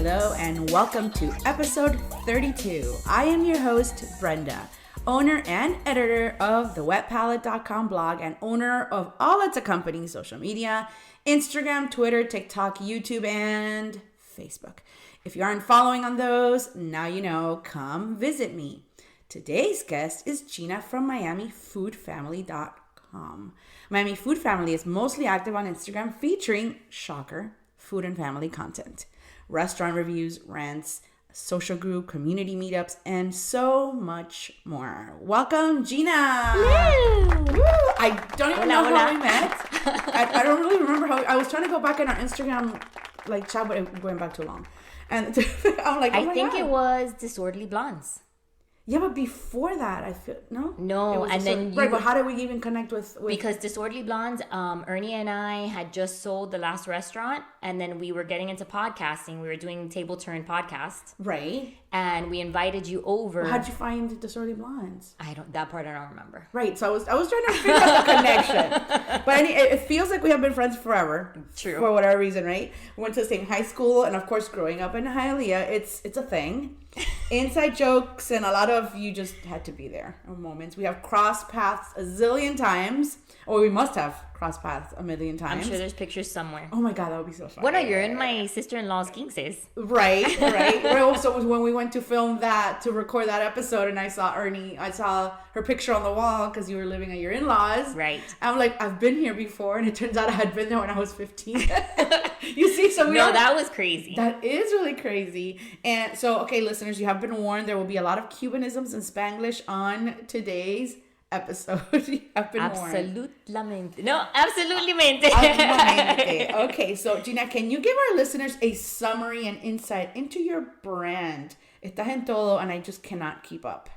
Hello and welcome to episode 32. I am your host, Brenda, owner and editor of thewhetpalette.com blog and owner of all its accompanying social media, Instagram, Twitter, TikTok, YouTube, and Facebook. If you aren't following on those, now you know, come visit me. Today's guest is Gina from MiamiFoodFamily.com. Miami Food Family is mostly active on Instagram, featuring, shocker, food and family content, restaurant reviews, rants, social group, community meetups, and so much more. Welcome, Gina. Hello. Woo. I don't even know how we met. I don't really remember how. I was trying to go back in our Instagram chat, but it went back too long. And I'm like, I think it was Disorderly Blondes. Yeah, but before that, I feel No, and then right. But how did we even connect with? Because Disorderly Blondes, Ernie and I had just sold the last restaurant, and then we were getting into podcasting. We were doing Table Turn podcast, right? And we invited you over. Well, how'd you find Disorderly Blondes? That part I don't remember. Right. So I was trying to figure out the connection, but it feels like we have been friends forever. True. For whatever reason, right? We went to the same high school, and of course, growing up in Hialeah, it's a thing. Inside jokes and a lot of you just had to be there moments. We have crossed paths a zillion times, or we must have crossed paths a million times. I'm sure there's pictures somewhere. Oh my God, that would be so fun. Well, no, you're in my sister-in-law's Kingses. Right. Well, so it was when we went to record that episode, and I saw her picture on the wall because you were living at your in-laws. Right. I'm like, I've been here before, and it turns out I had been there when I was 15. You see, so that was crazy. That is really crazy. And so, okay, listeners, you have been warned. There will be a lot of Cubanisms and Spanglish on today's episode. You have been warned. Absolutamente. No, absolutamente. Okay, so Gina, can you give our listeners a summary and insight into your brand? Estás en todo, and I just cannot keep up.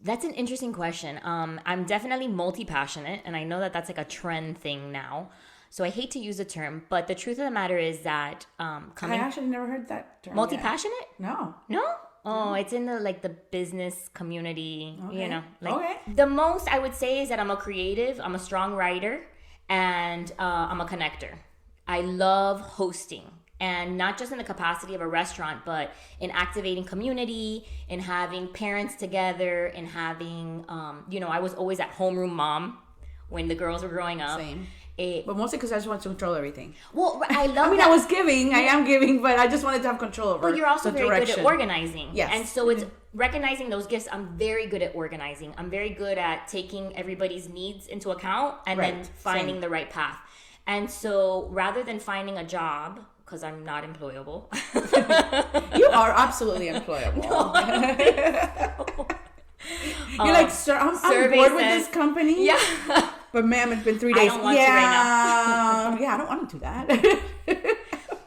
That's an interesting question. I'm definitely multi-passionate, and I know that that's like a trend thing now. So I hate to use the term, but the truth of the matter is that I actually never heard that term. Multi-passionate? Yet. No? Oh, it's in the business community, okay. The most I would say is that I'm a creative, I'm a strong writer, and I'm a connector. I love hosting. And not just in the capacity of a restaurant, but in activating community, in having parents together, in having, I was always that homeroom mom when the girls were growing up. Same. But mostly because I just wanted to control everything. Well, I love I am giving, but I just wanted to have control over. But you're also very good at organizing. Yes. And so it's recognizing those gifts. I'm very good at organizing. I'm very good at taking everybody's needs into account and then finding the right path. And so rather than finding a job, because I'm not employable. You are absolutely employable. No, You're like, sir, I'm bored with this company. Yeah. But ma'am, it's been 3 days. I don't want to right now. Yeah, I don't want to do that.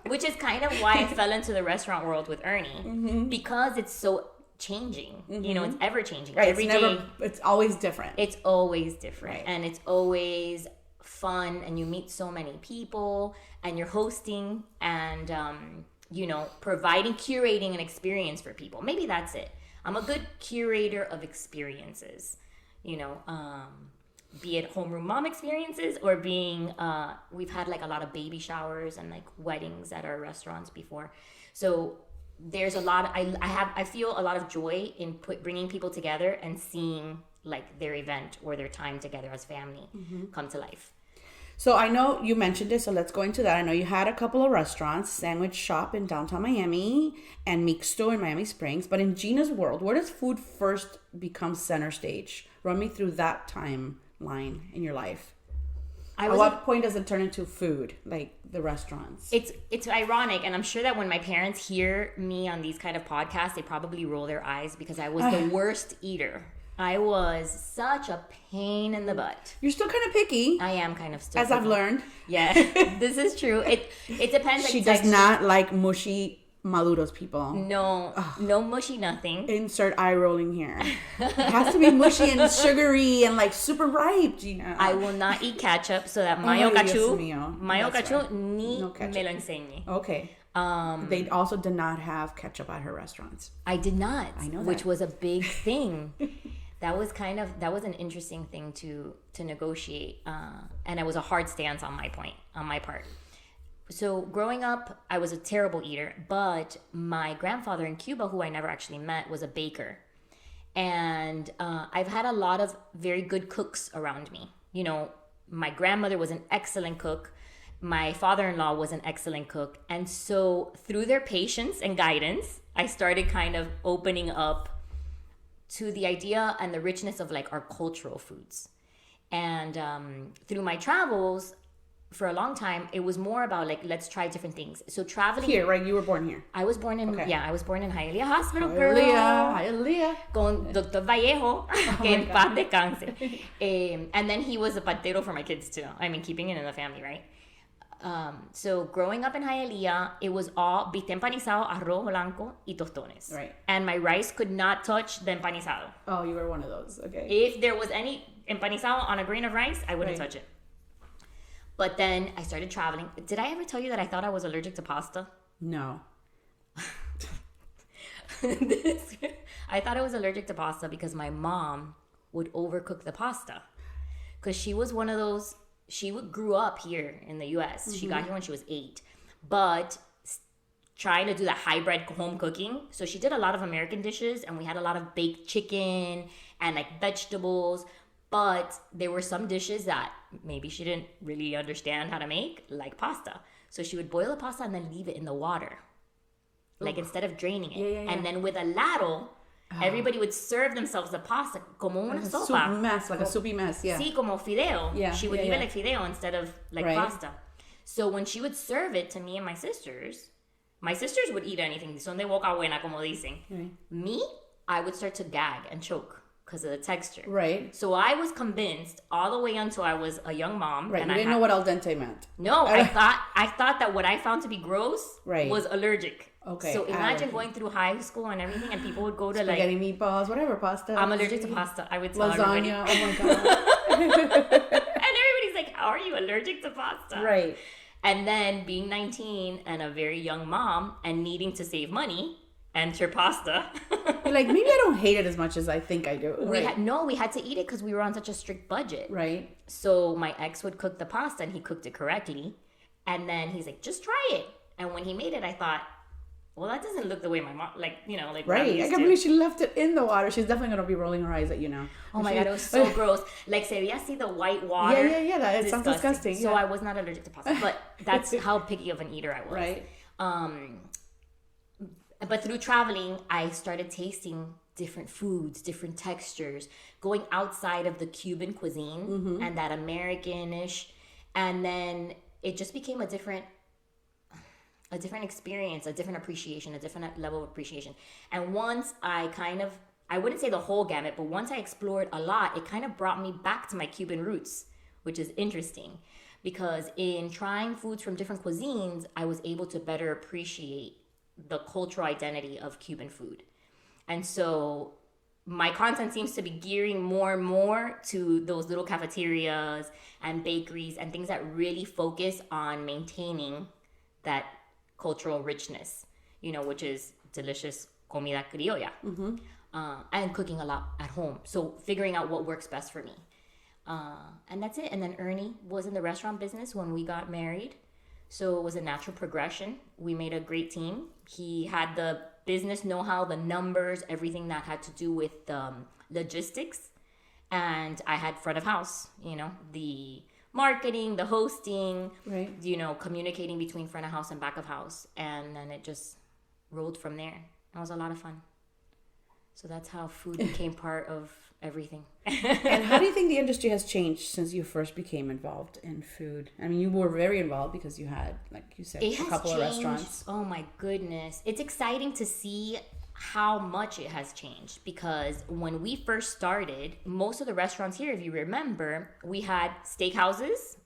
Which is kind of why I fell into the restaurant world with Ernie. Because it's so changing. It's ever changing. Right, Every day. It's always different. It's always different. Right. And it's always fun. And you meet so many people. And you're hosting and, curating an experience for people. Maybe that's it. I'm a good curator of experiences, be it homeroom mom experiences or being, we've had a lot of baby showers and weddings at our restaurants before. So there's a lot, I feel a lot of joy in bringing people together and seeing their event or their time together as family come to life. So I know you mentioned it, so let's go into that. I know you had a couple of restaurants, Sandwich Shop in downtown Miami and Mixto in Miami Springs. But in Gina's world, where does food first become center stage? Run me through that timeline in your life. At what point does it turn into food, like the restaurants? It's ironic, and I'm sure that when my parents hear me on these kind of podcasts, they probably roll their eyes because I was the worst eater. I was such a pain in the butt. You're still kind of picky. I am kind of still As picky. I've learned. Yeah, this is true. It depends. She does not like mushy Maduros people. No, no mushy nothing. Insert eye rolling here. It has to be mushy and sugary and super ripe, Gina. I will not eat ketchup, so that mayo cachu ni me lo enseñe. Okay. They also did not have ketchup at her restaurants. I did not. I know that. Which was a big thing. That was an interesting thing to negotiate, and it was a hard stance on my part. So growing up, I was a terrible eater, but my grandfather in Cuba, who I never actually met, was a baker. And I've had a lot of very good cooks around me. You know, my grandmother was an excellent cook. My father-in-law was an excellent cook. And so through their patience and guidance, I started kind of opening up to the idea and the richness of like our cultural foods. And through my travels, for a long time, it was more about like, let's try different things. So traveling here, right? You were born here. I was born in I was born in Hialeah Hospital, Hialeah. Con Dr. Vallejo, que en paz descanse. And then he was a partero for my kids too. I mean, keeping it in the family, right? So growing up in Hialeah, it was all bistec empanizado, arroz blanco, y tostones. Right. And my rice could not touch the empanizado. Oh, you were one of those. Okay. If there was any empanizado on a grain of rice, I wouldn't touch it. But then I started traveling. Did I ever tell you that I thought I was allergic to pasta? No. I thought I was allergic to pasta because my mom would overcook the pasta. Because she was one of those, grew up here in the US. Mm-hmm. She got here when she was 8. But trying to do that hybrid home cooking. So she did a lot of American dishes, and we had a lot of baked chicken and like vegetables. But there were some dishes that maybe she didn't really understand how to make, like pasta. So she would boil the pasta and then leave it in the water. Like instead of draining it. Yeah. And then with a ladle, everybody would serve themselves the pasta como una sopa. Soup mess, like a soupy mess, yeah. Sí, como fideo. Yeah, She would leave it like fideo instead of like pasta. So when she would serve it to me and my sisters would eat anything. Son de boca buena, como dicen. Right. Me, I would start to gag and choke because of the texture. Right. So I was convinced all the way until I was a young mom. Right. And you didn't know what al dente meant. No, I thought that what I found to be gross was allergic. Okay. So imagine going through high school and everything, and people would go to spaghetti, meatballs, whatever, pasta. I'm allergic to pasta. I would tell lasagna. everybody. Oh my god. And everybody's like, "How are you allergic to pasta?" Right. And then being 19 and a very young mom and needing to save money, enter pasta. You're like, maybe I don't hate it as much as I think I do. We had to eat it because we were on such a strict budget. Right. So my ex would cook the pasta, and he cooked it correctly. And then he's like, just try it. And when he made it, I thought, well, that doesn't look the way my mom, like right. I can't believe she left it in the water. She's definitely going to be rolling her eyes at you now. Oh my God, it was so gross. Like, se veía así the white water. Yeah. It sounds disgusting. So I was not allergic to pasta, but that's how picky of an eater I was. Right. But through traveling, I started tasting different foods, different textures, going outside of the Cuban cuisine and that American-ish. And then it just became a different experience, a different appreciation, a different level of appreciation. And once I wouldn't say the whole gamut, but once I explored a lot, it kind of brought me back to my Cuban roots, which is interesting because in trying foods from different cuisines, I was able to better appreciate the cultural identity of Cuban food. And so my content seems to be gearing more and more to those little cafeterias and bakeries and things that really focus on maintaining that cultural richness, which is delicious comida criolla, and cooking a lot at home. So figuring out what works best for me. And that's it. And then Ernie was in the restaurant business when we got married. So it was a natural progression. We made a great team. He had the business know-how, the numbers, everything that had to do with logistics. And I had front of house, the marketing, the hosting, right. Communicating between front of house and back of house. And then it just rolled from there. It was a lot of fun. So that's how food became part of everything. And how do you think the industry has changed since you first became involved in food? I mean, you were very involved because you had, like you said, a couple of restaurants. Oh my goodness. It's exciting to see how much it has changed because when we first started, most of the restaurants here, if you remember, we had steakhouses,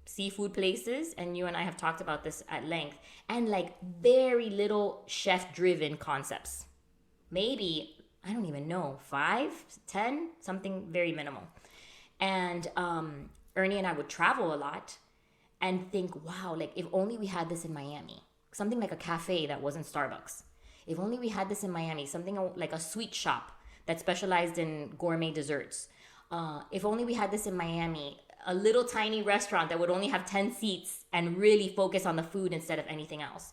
seafood places, and you and I have talked about this at length, and like very little chef-driven concepts. Maybe, I don't even know, 5, 10, something very minimal. And Ernie and I would travel a lot and think, wow, like if only we had this in Miami, something like a cafe that wasn't Starbucks. If only we had this in Miami, something like a sweet shop that specialized in gourmet desserts. If only we had this in Miami, a little tiny restaurant that would only have 10 seats and really focus on the food instead of anything else.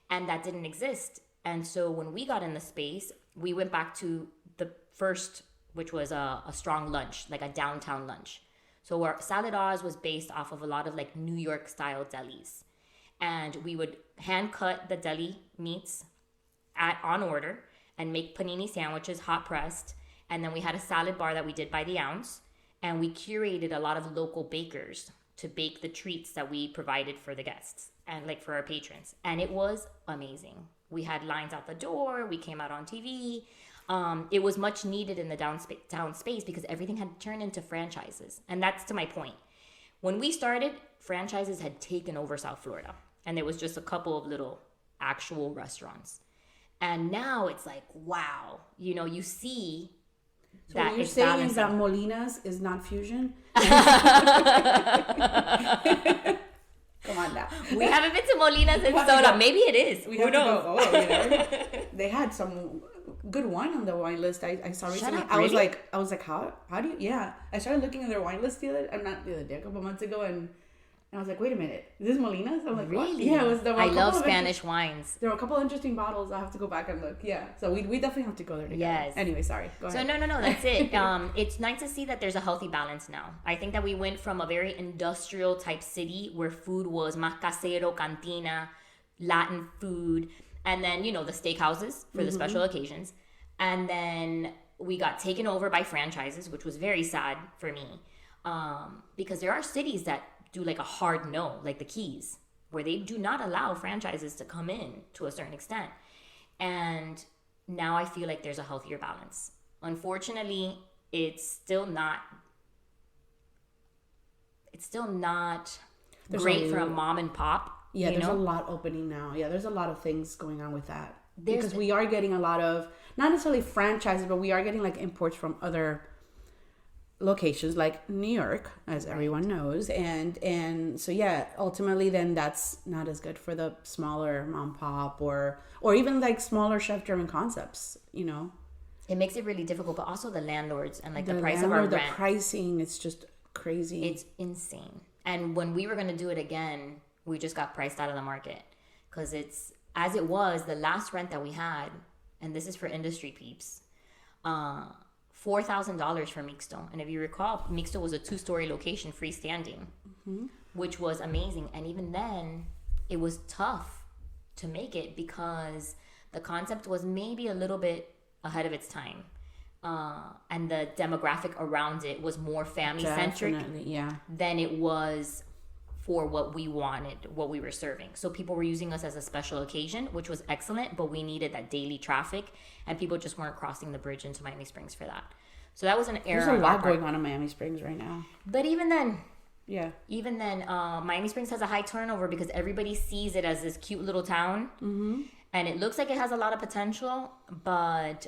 And that didn't exist. And so when we got in the space, we went back to the first, which was a strong lunch, like a downtown lunch. So our Salad Oz was based off of a lot of like New York style delis. And we would hand cut the deli meats on order and make panini sandwiches, hot pressed. And then we had a salad bar that we did by the ounce. And we curated a lot of local bakers to bake the treats that we provided for the guests and like for our patrons. And it was amazing. We had lines out the door. We came out on TV. It was much needed in the down space because everything had turned into franchises. And that's to my point. When we started, franchises had taken over South Florida. And there was just a couple of little actual restaurants. And now it's like, wow, you see so that what you're it's saying balancing. is that Molina's is not fusion? Come on now. We haven't been to Molina's in Soda. Maybe it is. Who knows? They had some good wine on the wine list. I saw recently. Up, I was really? like, how do you? Yeah. I started looking at their wine list a couple months ago, and I was like, wait a minute, is this Molina's? I'm like, really? What? Yeah, I love Spanish wines. There were a couple interesting bottles. I'll have to go back and look. Yeah, so we definitely have to go there together. Yes. Anyway, sorry. Go ahead. So no, that's it. It's nice to see that there's a healthy balance now. I think that we went from a very industrial type city where food was más casero, cantina, Latin food, and then the steakhouses for the special occasions, and then we got taken over by franchises, which was very sad for me, because there are cities that do like a hard no, like the Keys, where they do not allow franchises to come in to a certain extent. And now I feel like there's a healthier balance. Unfortunately, it's still not great for a mom and pop. Yeah, there's a lot opening now. Yeah, there's a lot of things going on with that. Because we are getting a lot of, not necessarily franchises, but we are getting like imports from other locations like New York, as everyone knows, and so yeah, ultimately then that's not as good for the smaller mom pop or even like smaller chef driven concepts. It makes it really difficult, but also the landlords and like the price of our rent. The pricing, it's just crazy. It's insane. And when we were going to do it again, we just got priced out of the market because it's as it was the last rent that we had, and this is for industry peeps. $4,000 for Mixto. And if you recall, Mixto was a 2-story location, freestanding, which was amazing. And even then, it was tough to make it because the concept was maybe a little bit ahead of its time. And the demographic around it was more family-centric than it was for what we wanted, what we were serving. So people were using us as a special occasion, which was excellent, but we needed that daily traffic, and people just weren't crossing the bridge into Miami Springs for that. So that was an error. There's a lot going on in Miami Springs right now. But even then, yeah, Miami Springs has a high turnover because everybody sees it as this cute little town, and it looks like it has a lot of potential, but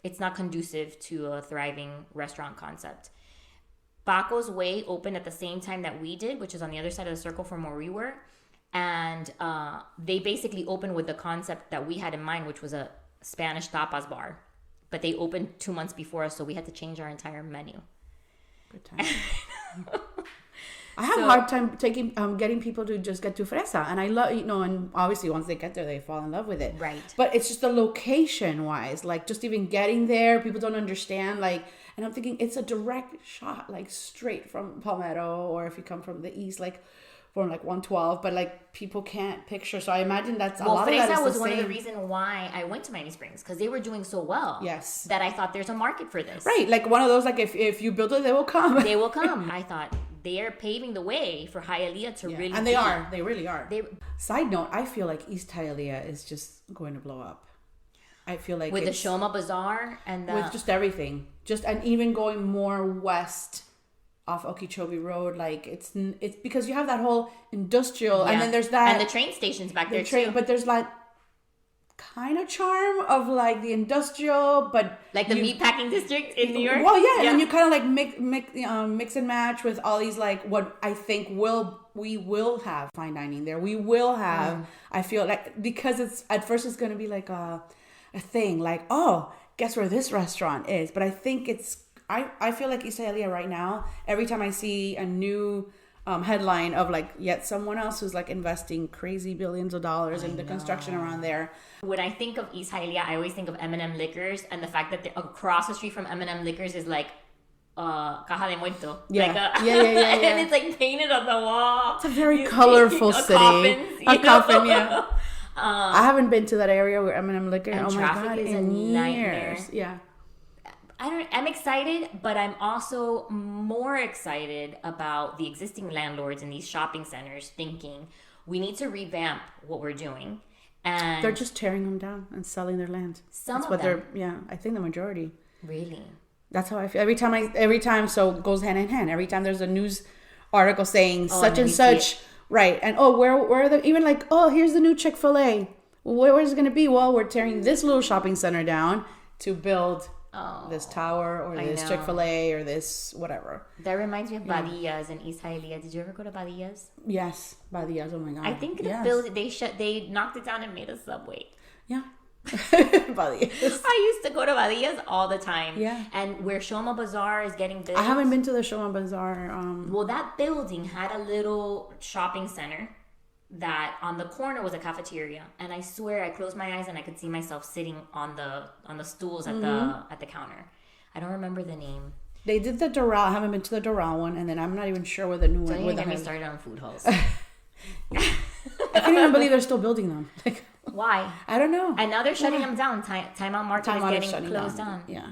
it's not conducive to a thriving restaurant concept. Baco's Way opened at the same time that we did, which is on the other side of the circle from where we were. And they basically opened with the concept that we had in mind, which was a Spanish tapas bar. But they opened 2 months before us, so we had to change our entire menu. Good time. I have a hard time getting people to just get to fresa. And I love, and obviously once they get there, they fall in love with it. Right. But it's just the location-wise. Like, just even getting there, people don't understand, like... And I'm thinking it's a direct shot, like straight from Palmetto, or if you come from the east, like from like 112. But like people can't picture, so I imagine that's a lot of that is Fresa was the one same. of the reasons why I went to Miami Springs because they were doing so well. Yes, that I thought there's a market for this. Right, like one of those, like if you build it, they will come. They will come. I thought they are paving the way for Hialeah to really. And they really are. Side note, I feel like East Hialeah is just going to blow up. I feel like with the Shoma Bazaar and with just everything, and even going more west off Okeechobee Road, like it's because you have that whole industrial, and then there's that, and the train stations back there too. But there's like kind of charm of like the industrial, but like the meatpacking district in New York. Well, yeah, and then you kind of like mix and match with all these like what I think we will have fine dining there. We will have. I feel like because it's at first it's going to be like a thing like, oh, guess where this restaurant is, but I think I feel like Isalia right now, every time I see a new headline of like yet someone else who's like investing crazy billions of dollars in the construction around there. When I think of East Hialeah, I always think of M&M Liquors, and the fact that across the street from M&M Liquors is like Caja de Muerto. Yeah. Like yeah. And it's like painted on the wall. It's a very colorful city. A coffin, yeah. I haven't been to that area where M&M Liquor. And oh my God, is in a nightmare. years. Yeah. I'm excited, but I'm also more excited about the existing landlords in these shopping centers thinking we need to revamp what we're doing. And they're just tearing them down and selling their land. That's what them. I think the majority. Really? That's how I feel. Every time, so it goes hand in hand. Every time there's a news article saying such and such, right? And where are the, even like, here's the new Chick-fil-A. Where's it going to be? Well, we're tearing this little shopping center down to build this tower or this Chick-fil-A or this whatever. That reminds me of Badillas in East Hialeah. Did you ever go to Badillas? Yes, Badillas. Oh my God. I think the building they knocked it down and made a Subway. Yeah. Badillas. I used to go to Badillas all the time. Yeah. And where Shoma Bazaar is getting built. I haven't been to the Shoma Bazaar. Well, that building had a little shopping center that on the corner was a cafeteria, and I swear I closed my eyes and I could see myself sitting on the stools at the counter. I don't remember the name. They did the Doral. I haven't been to the Doral one, and then I'm not even sure where the new one. Don't even get me started on food halls. I can't even believe they're still building them. Like, why? I don't know. And now they're shutting them down. Time Out Market is getting closed down. Yeah.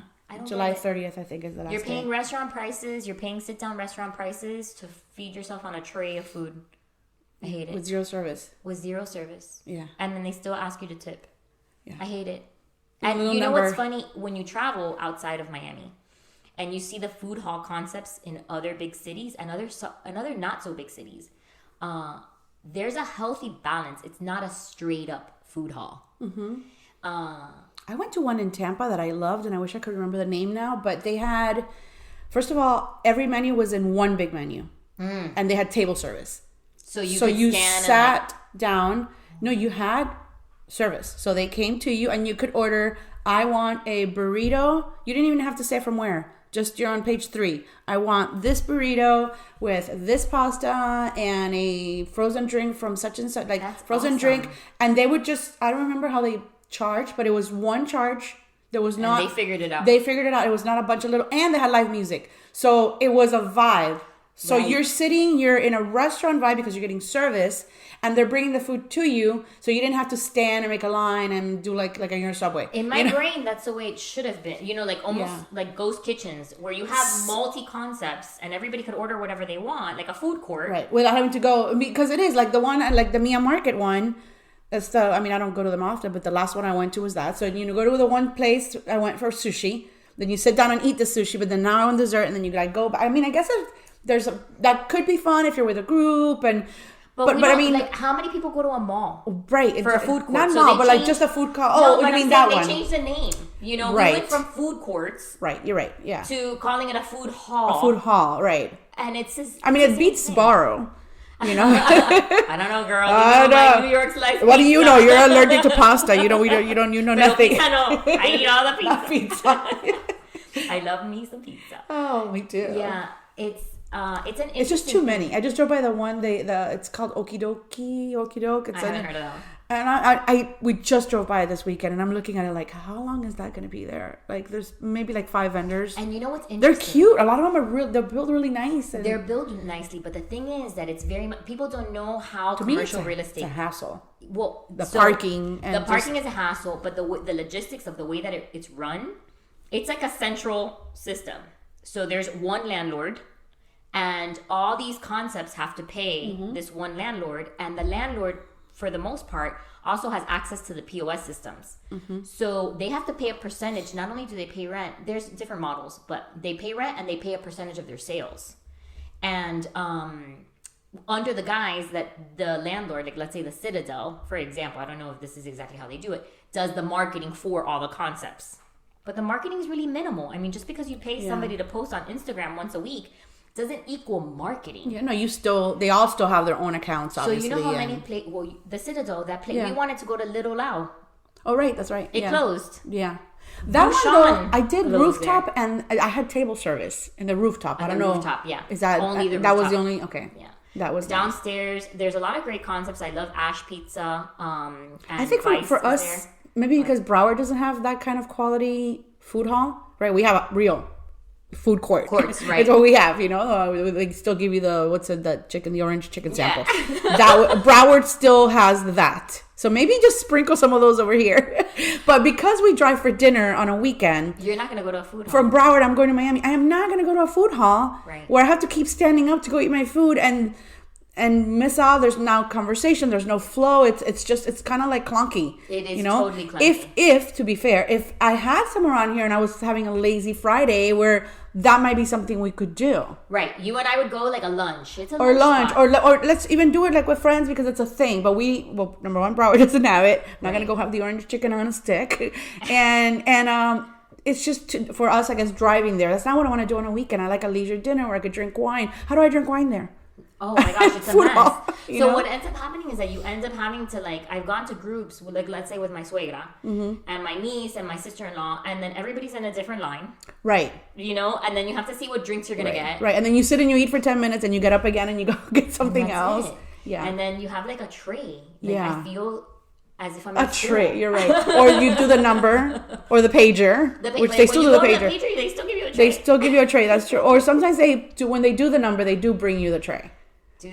July 30th, I think, is the last You're paying day. restaurant prices. You're paying sit-down restaurant prices to feed yourself on a tray of food. I hate it. With zero service. Yeah. And then they still ask you to tip. Yeah. I hate it. And you know what's funny? When you travel outside of Miami and you see the food hall concepts in other big cities and other not so big cities, there's a healthy balance. It's not a straight up food hall. Mm-hmm. I went to one in Tampa that I loved, and I wish I could remember the name now, but they had, first of all, every menu was in one big menu, and they had table service. So you sat down. No, you had service. So they came to you and you could order, I want a burrito. You didn't even have to say from where. Just you're on page 3. I want this burrito with this pasta and a frozen drink from such and such. Like That's frozen awesome. drink. And they would just, I don't remember how they charged, but it was one charge. There was not. And they figured it out. It was not a bunch of little, and they had live music. So it was a vibe. So you're in a restaurant vibe because you're getting service, and they're bringing the food to you, so you didn't have to stand and make a line and do like in your Subway. In my brain, that's the way it should have been. Like almost like ghost kitchens, where you have multi concepts and everybody could order whatever they want, like a food court, right? Without having to go, because it is like the one, like the Mia Market one. That's I don't go to them often, but the last one I went to was that. So go to the one place. I went for sushi. Then you sit down and eat the sushi, but then now on dessert, and then you gotta go. I guess that could be fun if you're with a group and. But I mean, like, how many people go to a mall? Right. For a food court? Not mall, but like just a food court. No, you mean that one? They changed the name. We went from food courts. Right. You're right. Yeah. To calling it a food hall. A food hall. Right. And it's just. It beats Sbarro. I don't know, girl. I know. New York's life. What do you know? You're allergic to pasta. You know nothing. Pizza, no. I eat all the pizza. I love me some pizza. Oh, me too. Yeah. It's just too many. I just drove by the one it's called Okidoke. I haven't heard of that one. And we just drove by this weekend, and I'm looking at it like, how long is that going to be there? Like, there's maybe like 5 vendors. And you know what's interesting? They're cute. A lot of them are real. They're built really nice. And they're built nicely, but the thing is that it's very much, people don't know how commercial real estate. It's a hassle. Well, parking. And the parking is a hassle, but the logistics of the way that it's run, it's like a central system. So there's one landlord. And all these concepts have to pay this one landlord, and the landlord, for the most part, also has access to the POS systems. Mm-hmm. So they have to pay a percentage. Not only do they pay rent, there's different models, but they pay rent and they pay a percentage of their sales. And under the guise that the landlord, like let's say the Citadel, for example, I don't know if this is exactly how they do it, does the marketing for all the concepts. But the marketing is really minimal. Just because you pay somebody to post on Instagram once a week doesn't equal marketing. Yeah, no, they all still have their own accounts, obviously. So you know how many the Citadel, we wanted to go to Little Lao. Oh, right, that's right. It closed. Yeah. That one though, I did lives rooftop, and I had table service in the rooftop. I don't know. Rooftop, yeah. Is that only the that rooftop. was the only? Okay. Yeah. That was downstairs. Nice. There's a lot of great concepts. I love Ash Pizza. And I think for us, maybe because Broward doesn't have that kind of quality food hall, right? We have a real food courts, right? It's what we have, they still give you the the orange chicken sample. That Broward still has that, so maybe just sprinkle some of those over here. But because we drive for dinner on a weekend, you're not gonna go to a food hall. From Broward, I'm going to Miami. I am not gonna go to a food hall, right, where I have to keep standing up to go eat my food and miss out. There's no conversation. There's no flow. It's kind of like clunky. It is totally clunky. If to be fair, if I had some around here and I was having a lazy Friday where that might be something we could do. Right. You and I would go like a lunch. It's a lunch. Or let's even do it like with friends because it's a thing. But number one, Broward doesn't have it. I'm not going to go have the orange chicken on a stick. And it's just for us, I guess, driving there. That's not what I want to do on a weekend. I like a leisure dinner where I could drink wine. How do I drink wine there? Oh my gosh, it's a mess. So what ends up happening is that you end up having to I've gone to groups with let's say with my suegra and my niece and my sister-in-law, and then everybody's in a different line. Right. And then you have to see what drinks you're going to get. Right. And then you sit and you eat for 10 minutes and you get up again and you go get something else. It. Yeah. And then you have a tray. Yeah. I feel as if I'm a tray. You're right. Or you do the number or the pager, which they still do the pager. They still give you a tray. They still give you a tray. That's true. Or sometimes when they do the number, they do bring you the tray.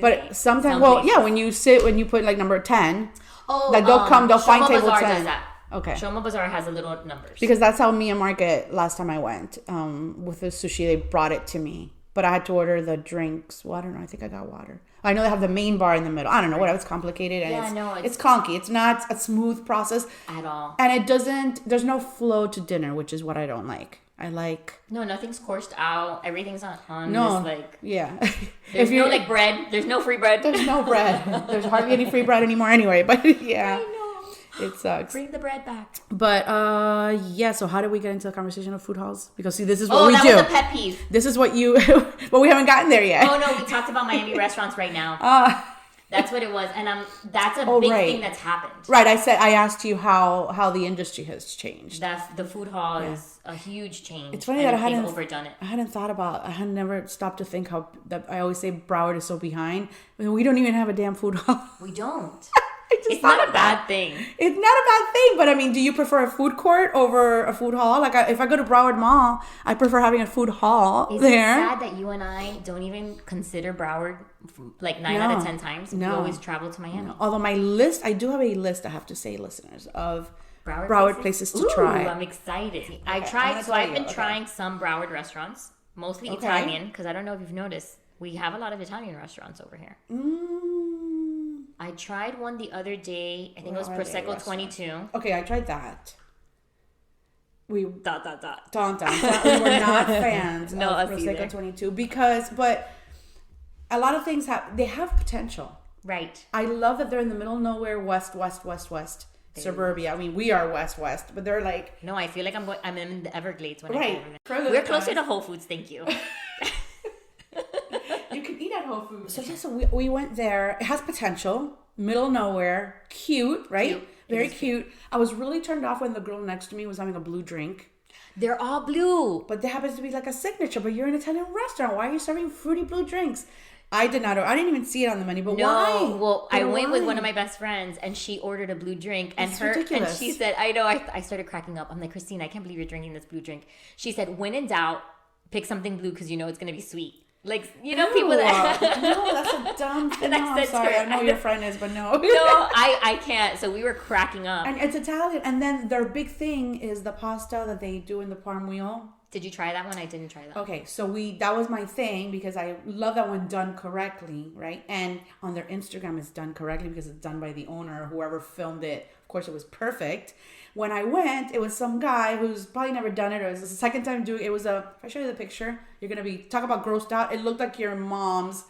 But sometimes, when you put number 10, they'll find table 10. Does that. Okay. Shoma Bazaar has a little numbers. Because that's how Mia Market, last time I went, with the sushi, they brought it to me. But I had to order the drinks. Well, I don't know. I think I got water. I know they have the main bar in the middle. I don't know. Whatever. It's complicated. And it's conky. It's not a smooth process. At all. And there's no flow to dinner, which is what I don't like. I like... No, nothing's coursed out. Everything's on this, Yeah. There's no, bread. There's no free bread. There's no bread. There's hardly any free bread anymore anyway. But, yeah. I know. It sucks. Bring the bread back. But, so how did we get into the conversation of food halls? Because, see, this is what we do. Oh, that was a pet peeve. This is what you... but we haven't gotten there yet. Oh, no. We talked about Miami restaurants right now. That's what it was, and that's a big thing that's happened. Right, I asked you how the industry has changed. The food hall is a huge change. It's funny that I hadn't overdone it. I had never stopped to think how that I always say Broward is so behind. I mean, we don't even have a damn food hall. We don't. It's not a bad thing. It's not a bad thing, but I mean, do you prefer a food court over a food hall? If I go to Broward Mall, I prefer having a food hall there. Is it sad that you and I don't even consider Broward 9 out of 10 times? No. We always travel to Miami. No. Although I do have a list, I have to say, listeners, of Broward places to try. I'm excited. Okay, I've been trying some Broward restaurants, mostly Italian, because I don't know if you've noticed, we have a lot of Italian restaurants over here. I tried one the other day. I think it was Prosecco 22. Okay, I tried that. We We were not fans of Prosecco 22 but a lot of things have potential. Right. I love that they're in the middle of nowhere, west suburbia. I mean, we are west, but they're like... No, I feel like I'm in the Everglades when I go over. We're closer to Whole Foods, thank you. You can eat at Whole Foods. So we went there. It has potential. Middle of nowhere. Cute, right? Very cute. I was really turned off when the girl next to me was having a blue drink. They're all blue. But there happens to be like a signature. But you're an Italian restaurant. Why are you serving fruity blue drinks? I did not. I didn't even see it on the menu. But why? Well, I went with one of my best friends, and she ordered a blue drink, and ridiculous. And she said, "I know." I started cracking up. I'm like, Christine, I can't believe you're drinking this blue drink. She said, "When in doubt, pick something blue because you know it's going to be sweet." People that... No, that's a dumb thing. I'm sorry. I know your friend is, but no. No, I can't. So we were cracking up. And it's Italian. And then their big thing is the pasta that they do in the parm wheel. Did you try that one? I didn't try that. Okay, so that was my thing because I love that one done correctly, right? And on their Instagram, it's done correctly because it's done by the owner or whoever filmed it. Of course, it was perfect. When I went, it was some guy who's probably never done it, or it was the second time doing it. It was if I show you the picture, you're going to be, talk about grossed out. It looked like your mom's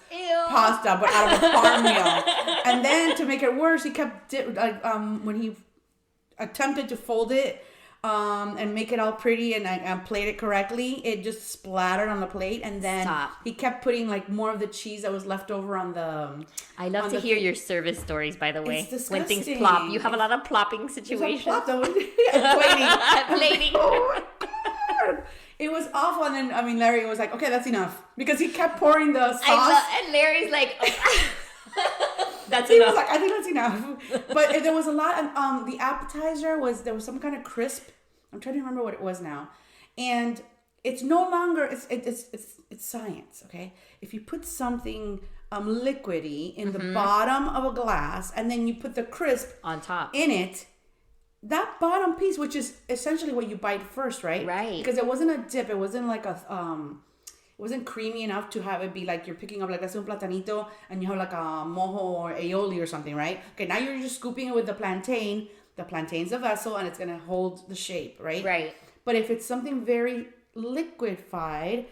pasta, but out of a farm meal. And then to make it worse, he kept, when he attempted to fold it, and make it all pretty, and I plate it correctly, it just splattered on the plate, and then he kept putting like more of the cheese that was left over on the. I love to hear your service stories, by the way. It's disgusting. When things plop, you have a lot of plopping situations. Plating. Oh my God. It was awful, and then Larry was like, "Okay, that's enough," because he kept pouring the sauce. And Larry's like, "That's he enough." was like, "I think that's enough." But there was a lot. The appetizer there was some kind of crisp. I'm trying to remember what it was now, and it's no longer. It's science, okay? If you put something liquidy in the bottom of a glass, and then you put the crisp on top in it. That bottom piece, which is essentially what you bite first, right? Right. Because it wasn't a dip. It wasn't like it wasn't creamy enough to have it be like you're picking up like un platanito and you have like a mojo or aioli or something, right? Okay, now you're just scooping it with the plantain. The plantain's a vessel and it's gonna hold the shape, right? Right. But if it's something very liquefied,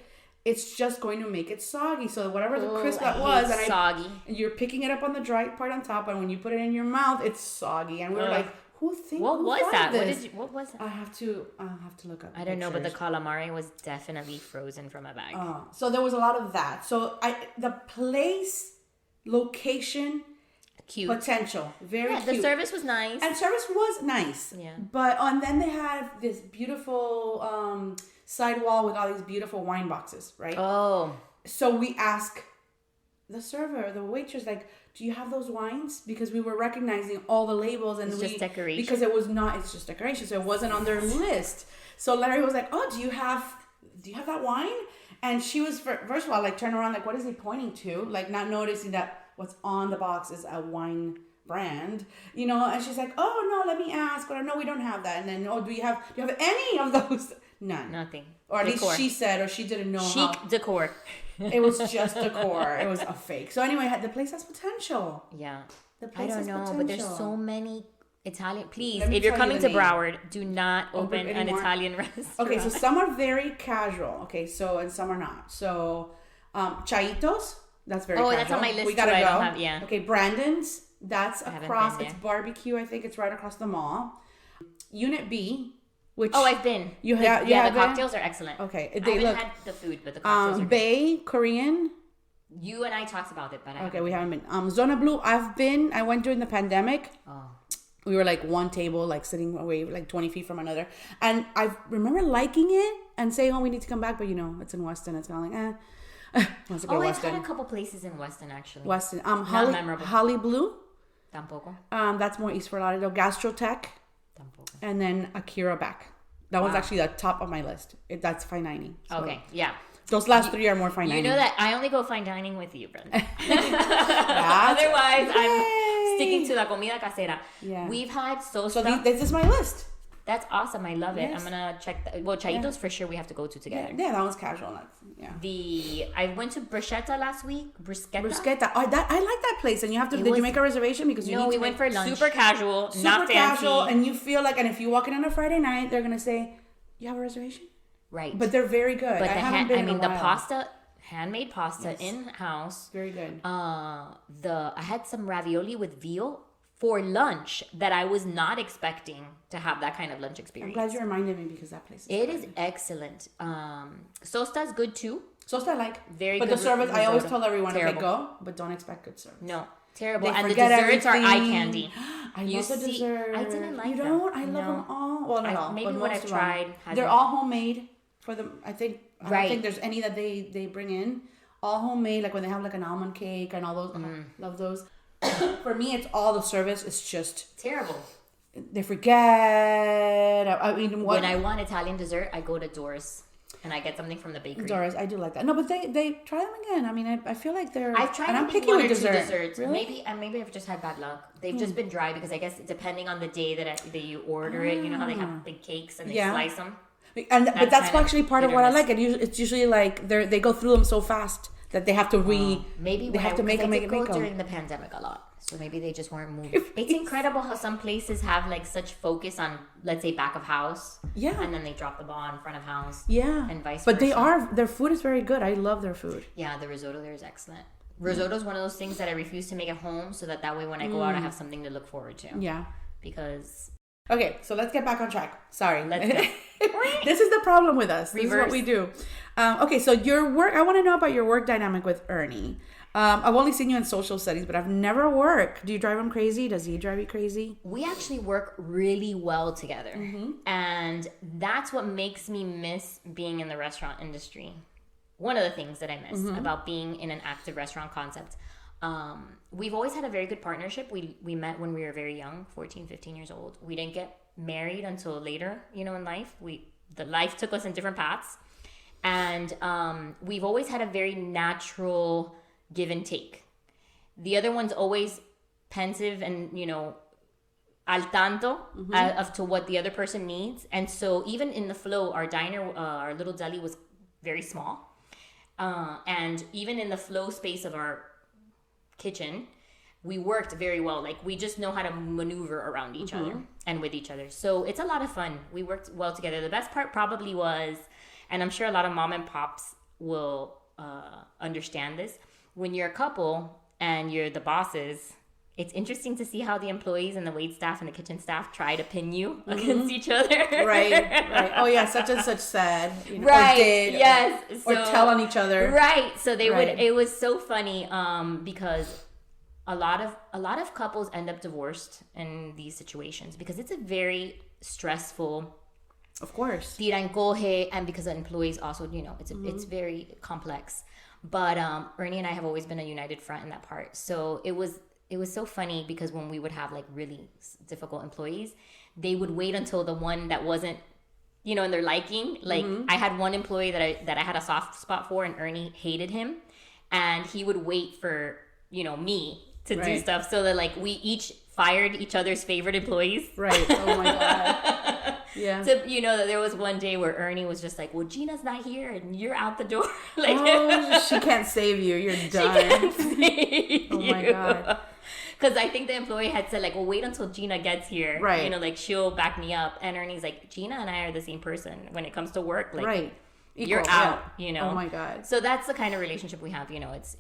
it's just going to make it soggy. So whatever the crisp that was, soggy. And you're picking it up on the dry part on top, and when you put it in your mouth, it's soggy. And we were like, what was that? What was that? I'll have to look up. I don't know, but the calamari was definitely frozen from a bag. So there was a lot of that. So the place, location, cute, potential, very cute. The service was nice, and service was nice. Yeah. But then they had this beautiful sidewall with all these beautiful wine boxes, right? Oh. So we ask the server, the waitress, like, do you have those wines? Because we were recognizing all the labels, and it's just decoration. Because it's just decoration, so it wasn't on their list. So Larry was like, "Oh, do you have that wine?" And she was first of all like turned around, like, what is he pointing to? Like not noticing that what's on the box is a wine brand, And she's like, "Oh no, let me ask." But no, we don't have that. And then, "Oh, do you have any of those?" None. Nothing. Or at least she said, or she didn't know. Chic decor. It was just decor. It was a fake. So anyway, the place has potential. Yeah. The place I don't know, potential. but there's so many Italian. Please, if you're coming to Broward, do not open an Italian restaurant. Okay, so some are very casual. Okay, and some are not. So, Chaitos, that's very casual. Oh, that's on my list. We gotta too. go. I don't have, yeah. Okay, Brandon's. That's across. It's barbecue. I think it's right across the mall. Unit B. I've been. The cocktails are excellent. Okay, I haven't had the food, but the cocktails are good. Bay Korean. You and I talked about it, but we haven't been. Zona Blue, I've been. I went during the pandemic. Oh. We were like one table, like sitting away like 20 feet from another, and I remember liking it and saying, "Oh, we need to come back," but it's in Weston. It's kind of like, I've had a couple places in Weston actually. Weston, Holly Blue. Tampoco. That's more East Fort Lauderdale. Gastrotech. Tampoco. And then Akira back. That was actually the top of my list. That's $5.90. So okay, yeah. Those last three are more $5.90. You know that I only go fine dining with you, Brenda. Otherwise, I'm sticking to la comida casera. Yeah. We've had so this is my list. That's awesome. I love it. I'm gonna check that. Well, Chaitos for sure we have to go to together. Yeah, that was casual. I went to Bruschetta last week. Bruschetta. I like that place. And you have to. Did you make a reservation because you need to? No, we went for lunch. Super casual, not fancy. Casual, and you feel like, and if you walk in on a Friday night, they're gonna say, "You have a reservation?" Right. But they're very good. But the pasta, handmade pasta in house. Very good. I had some ravioli with veal for lunch that I was not expecting to have that kind of lunch experience. I'm glad you reminded me because that place is excellent. Sosta's good too. Sosta I like. Very good. But the service, I always tell everyone, okay, go, but don't expect good service. No. Terrible. And the desserts are eye candy. I love the desserts. I didn't like them. You don't? I love them all. Well, not all. Maybe what I've tried. They're all homemade for them. I think. I don't think there's any that they bring in. All homemade, like when they have like an almond cake and all those. Love those. For me, it's all the service. It's just terrible. They forget. I mean, when I want Italian dessert, I go to Doris. And I get something from the bakery. Doris, I do like that. No, but they try them again. I mean, I feel like they're. I've tried. And I'm picky one with or two desserts. Really? Maybe I've just had bad luck. They've just been dry because I guess depending on the day that you order it, you know how they have big cakes and they slice them. But that's actually part of what I like. It's usually like they go through them so fast that they have to maybe they have to make them during the pandemic a lot. So maybe they just weren't moving. It's incredible how some places have like such focus on, let's say, back of house. Yeah. And then they drop the ball in front of house. Yeah. And vice versa. But their food is very good. I love their food. Yeah, the risotto there is excellent. Risotto is one of those things that I refuse to make at home so that way when I go out I have something to look forward to. Yeah. Because Okay, so let's get back on track. Sorry. Let's go. This is the problem with us. This Reverse. is what we do. Okay, so your work, I want to know about your work dynamic with Ernie. I've only seen you in social studies, but I've never worked. Do you drive him crazy? Does he drive you crazy? We actually work really well together. And that's what makes me miss being in the restaurant industry. One of the things that I miss about being in an active restaurant concept. We've always had a very good partnership. We met when we were very young, 14, 15 years old. We didn't get married until later, in life. The life took us in different paths. And we've always had a very natural give and take. The other one's always pensive and, al tanto of to what the other person needs. And so even in the flow, our diner, our little deli was very small. And even in the flow space of our kitchen, we worked very well. Like, we just know how to maneuver around each other and with each other. So it's a lot of fun. We worked well together. The best part probably was, and I'm sure a lot of mom and pops will understand this, when you're a couple and you're the bosses, it's interesting to see how the employees and the wait staff and the kitchen staff try to pin you against each other. Right. Oh yeah, such and such said, right. Or did, yes, or tell on each other. Right. So they would. It was so funny because a lot of couples end up divorced in these situations because it's a very stressful. Of course. Tira and coge, and because the employees also, it's very complex. But Ernie and I have always been a united front in that part. So it was so funny because when we would have like really difficult employees, they would wait until the one that wasn't, in their liking. Like I had one employee that I had a soft spot for, and Ernie hated him, and he would wait for me to do stuff so that like we each fired each other's favorite employees. Right. Oh my God. Yeah. So that there was one day where Ernie was just like, well, Gina's not here and you're out the door. Like, she can't save you. You're done. She can't save oh my God. Because I think the employee had said like, well, wait until Gina gets here. Right. Like she'll back me up. And Ernie's like, Gina and I are the same person when it comes to work. Like, right. Equal, you're out, Oh my God. So that's the kind of relationship we have, it's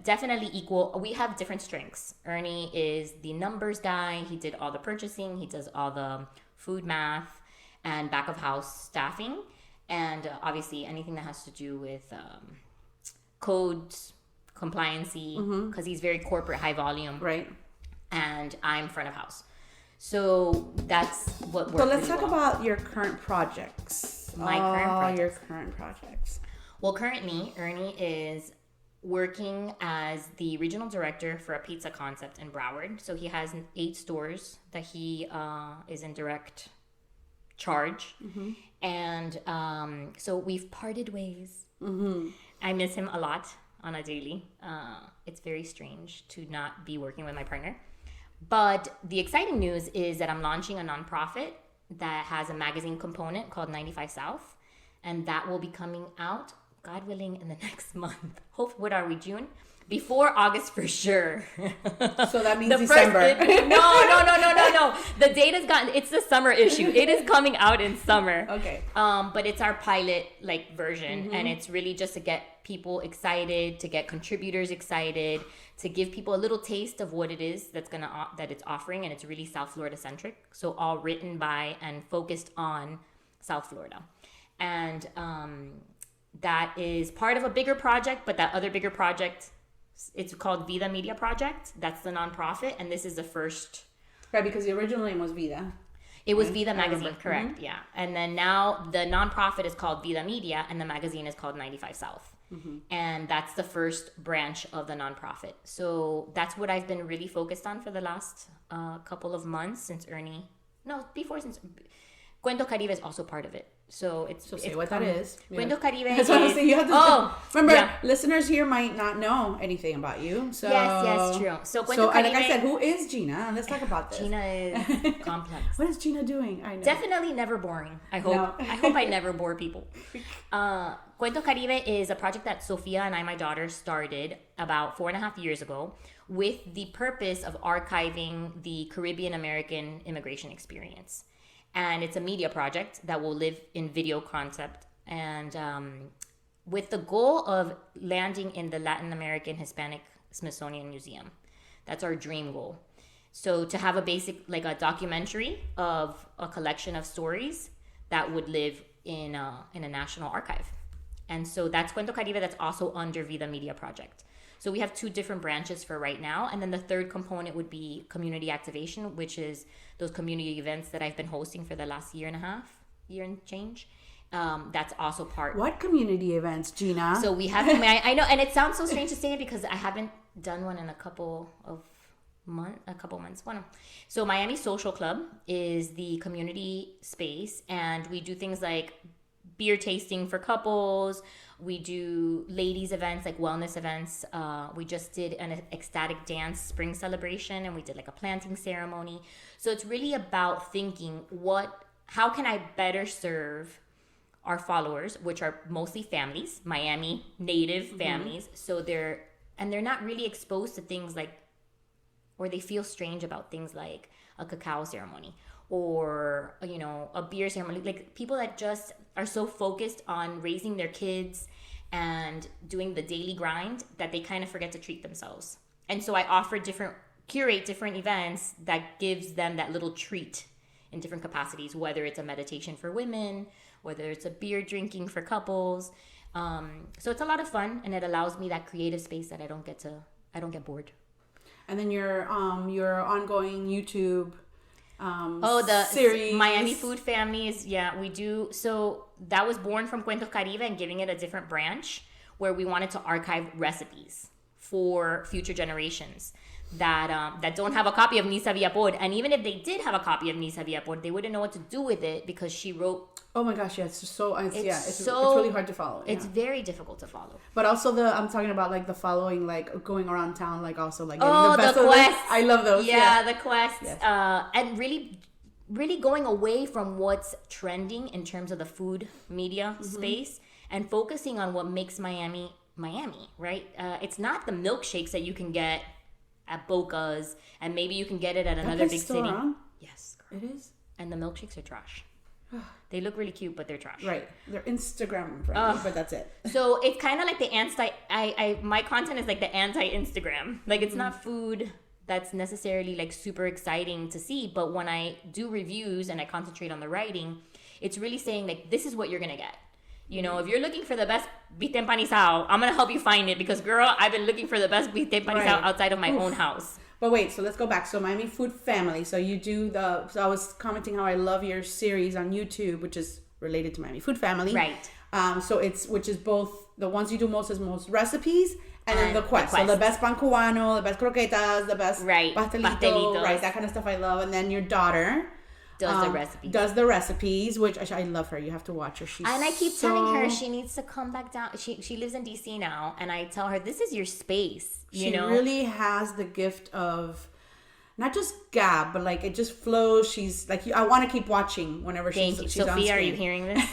definitely equal. We have different strengths. Ernie is the numbers guy. He did all the purchasing. He does all the food math and back of house staffing. And obviously anything that has to do with codes, compliancy, because he's very corporate, high volume. Right. And I'm front of house. So that's what we're. So let's talk about your current projects. Your current projects. Well, currently, Ernie is working as the regional director for a pizza concept in Broward. So he has 8 stores that he is in direct charge. And so we've parted ways. I miss him a lot on a daily. It's very strange to not be working with my partner. But the exciting news is that I'm launching a nonprofit that has a magazine component called 95 South, and that will be coming out, God willing, in the next month. What are we, June? Before August for sure. So that means December. No. The date has gotten, it's the summer issue. It is coming out in summer. Okay. But it's our pilot version, and it's really just to get people excited, to get contributors excited, to give people a little taste of what it is that it's offering, and it's really South Florida centric. So all written by and focused on South Florida. And that is part of a bigger project, but that other bigger project, it's called Vida Media Project. That's the nonprofit, and this is the first. Right, because the original name was Vida. It was Vida Magazine, correct? Yeah. And then now the nonprofit is called Vida Media, and the magazine is called 95 South. And that's the first branch of the nonprofit. So that's what I've been really focused on for the last couple of months since Cuento Caribe is also part of it. So say what that is. Cuento Caribe is... You have to remember, listeners here might not know anything about you. So yes, true. So Cuento Caribe... like I said, who is Gina? Let's talk about this. Gina is complex. What is Gina doing? I know. Definitely never boring. I hope. No. I hope I never bore people. Cuento Caribe is a project that Sophia and I, my daughter, started about 4.5 years ago with the purpose of archiving the Caribbean American immigration experience. And it's a media project that will live in video concept, and with the goal of landing in the Latin American Hispanic Smithsonian Museum. That's our dream goal. So to have a basic, like a documentary of a collection of stories that would live in a national archive. And so that's Cuento Caribe, that's also under Vida Media Project. So we have 2 different branches for right now. And then the third component would be community activation, which is those community events that I've been hosting for the last year and change. That's also part. What community events, Gina? So we have, I know, and it sounds so strange to say it because I haven't done one in a couple months. So Miami Social Club is the community space, and we do things like beer tasting for couples. We do ladies events, like wellness events. We just did an ecstatic dance spring celebration, and we did like a planting ceremony. So it's really about thinking how can I better serve our followers, which are mostly families, Miami native families. So they're not really exposed to things like, or they feel strange about things like a cacao ceremony or, a beer ceremony. Like people that just are so focused on raising their kids and doing the daily grind that they kind of forget to treat themselves. And so I curate different events that gives them that little treat in different capacities, whether it's a meditation for women, whether it's a beer drinking for couples. So it's a lot of fun, and it allows me that creative space that I don't get bored. And then your ongoing YouTube the series. Miami Food Families. Yeah, we do. So that was born from Cuentos Caribe and giving it a different branch where we wanted to archive recipes for future generations that don't have a copy of Ni Sabía Por. And even if they did have a copy of Ni Sabía Por, they wouldn't know what to do with it because she wrote. Oh my gosh, yeah, it's really hard to follow. Yeah. It's very difficult to follow. But also I'm talking about like the following, like going around town, like also like the best quests. I love those. Yeah, the quests. Yes. And really, really going away from what's trending in terms of the food media space and focusing on what makes Miami, right? It's not the milkshakes that you can get at Boca's, and maybe you can get it at another big city. Around? Yes, it is. And the milkshakes are trash. They look really cute, but they're trash. Right, they're Instagram friendly, but that's it. So it's kind of like the my content is like the anti-Instagram. Like it's not food that's necessarily like super exciting to see, but when I do reviews and I concentrate on the writing, it's really saying like this is what you're gonna get. If you're looking for the best bistec empanizado, I'm going to help you find it because, girl, I've been looking for the best bistec empanizado outside of my own house. But wait, so let's go back. So Miami Food Family. So you do so I was commenting how I love your series on YouTube, which is related to Miami Food Family. Right. Which is both the ones you do most recipes and then the quest. So the best pan cubano, the best croquetas, the best pastelito, right? That kind of stuff I love. And then your daughter does the recipes, which I love her. You have to watch her. And I keep telling her she needs to come back down. She lives in DC now, and I tell her this is your space. She really has the gift of not just gab, but like it just flows. She's like, I want to keep watching whenever she's Sophia, on screen. are you hearing this?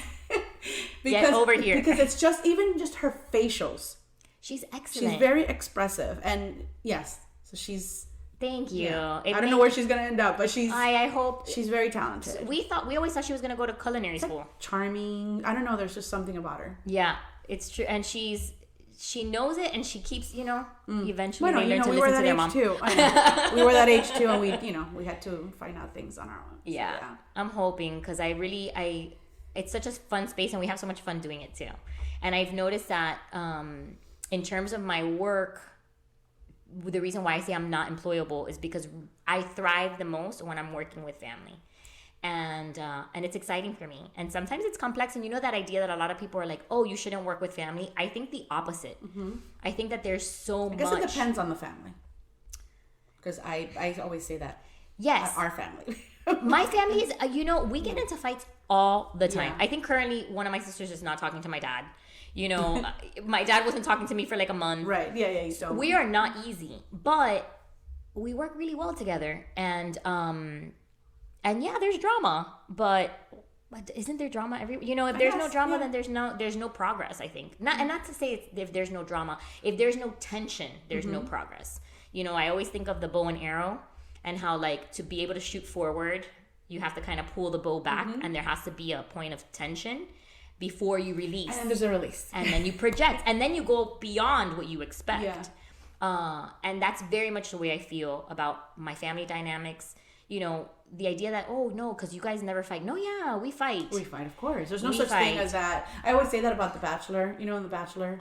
Get over here. Because it's just even just her facials. She's excellent. She's very expressive, and yes, so she's. Thank you. Yeah. I don't know where she's gonna end up, but I hope she's very talented. We always thought she was gonna go to culinary school. Like charming. I don't know. There's just something about her. Yeah, it's true, and she knows it, and she keeps eventually we learn to listen to their mom. Too. I know. We were that age too, and we had to find out things on our own. Yeah, so, I'm hoping because it's such a fun space, and we have so much fun doing it too. And I've noticed that in terms of my work. The reason why I say I'm not employable is because I thrive the most when I'm working with family, and it's exciting for me. And sometimes it's complex, and that idea that a lot of people are like, "Oh, you shouldn't work with family." I think the opposite. Mm-hmm. I think that there's so much. I guess it depends on the family, because I always say that. Yes, our family. My family is we get into fights all the time. Yeah. I think currently one of my sisters is not talking to my dad. My dad wasn't talking to me for like a month. Right. Yeah. You don't. We are not easy, but we work really well together. And yeah, there's drama, but isn't there drama if there's no drama, then there's no progress, I think. Not to say if there's no drama, if there's no tension, there's no progress. I always think of the bow and arrow and how like to be able to shoot forward, you have to kind of pull the bow back and there has to be a point of tension before you release. And then there's a release. And then you project. And then you go beyond what you expect. And that's very much the way I feel about my family dynamics. You know, the idea that, oh, no, because you guys never fight. No, yeah, we fight. We fight, of course. There's no such thing as that. I always say that about The Bachelor. You know, in The Bachelor,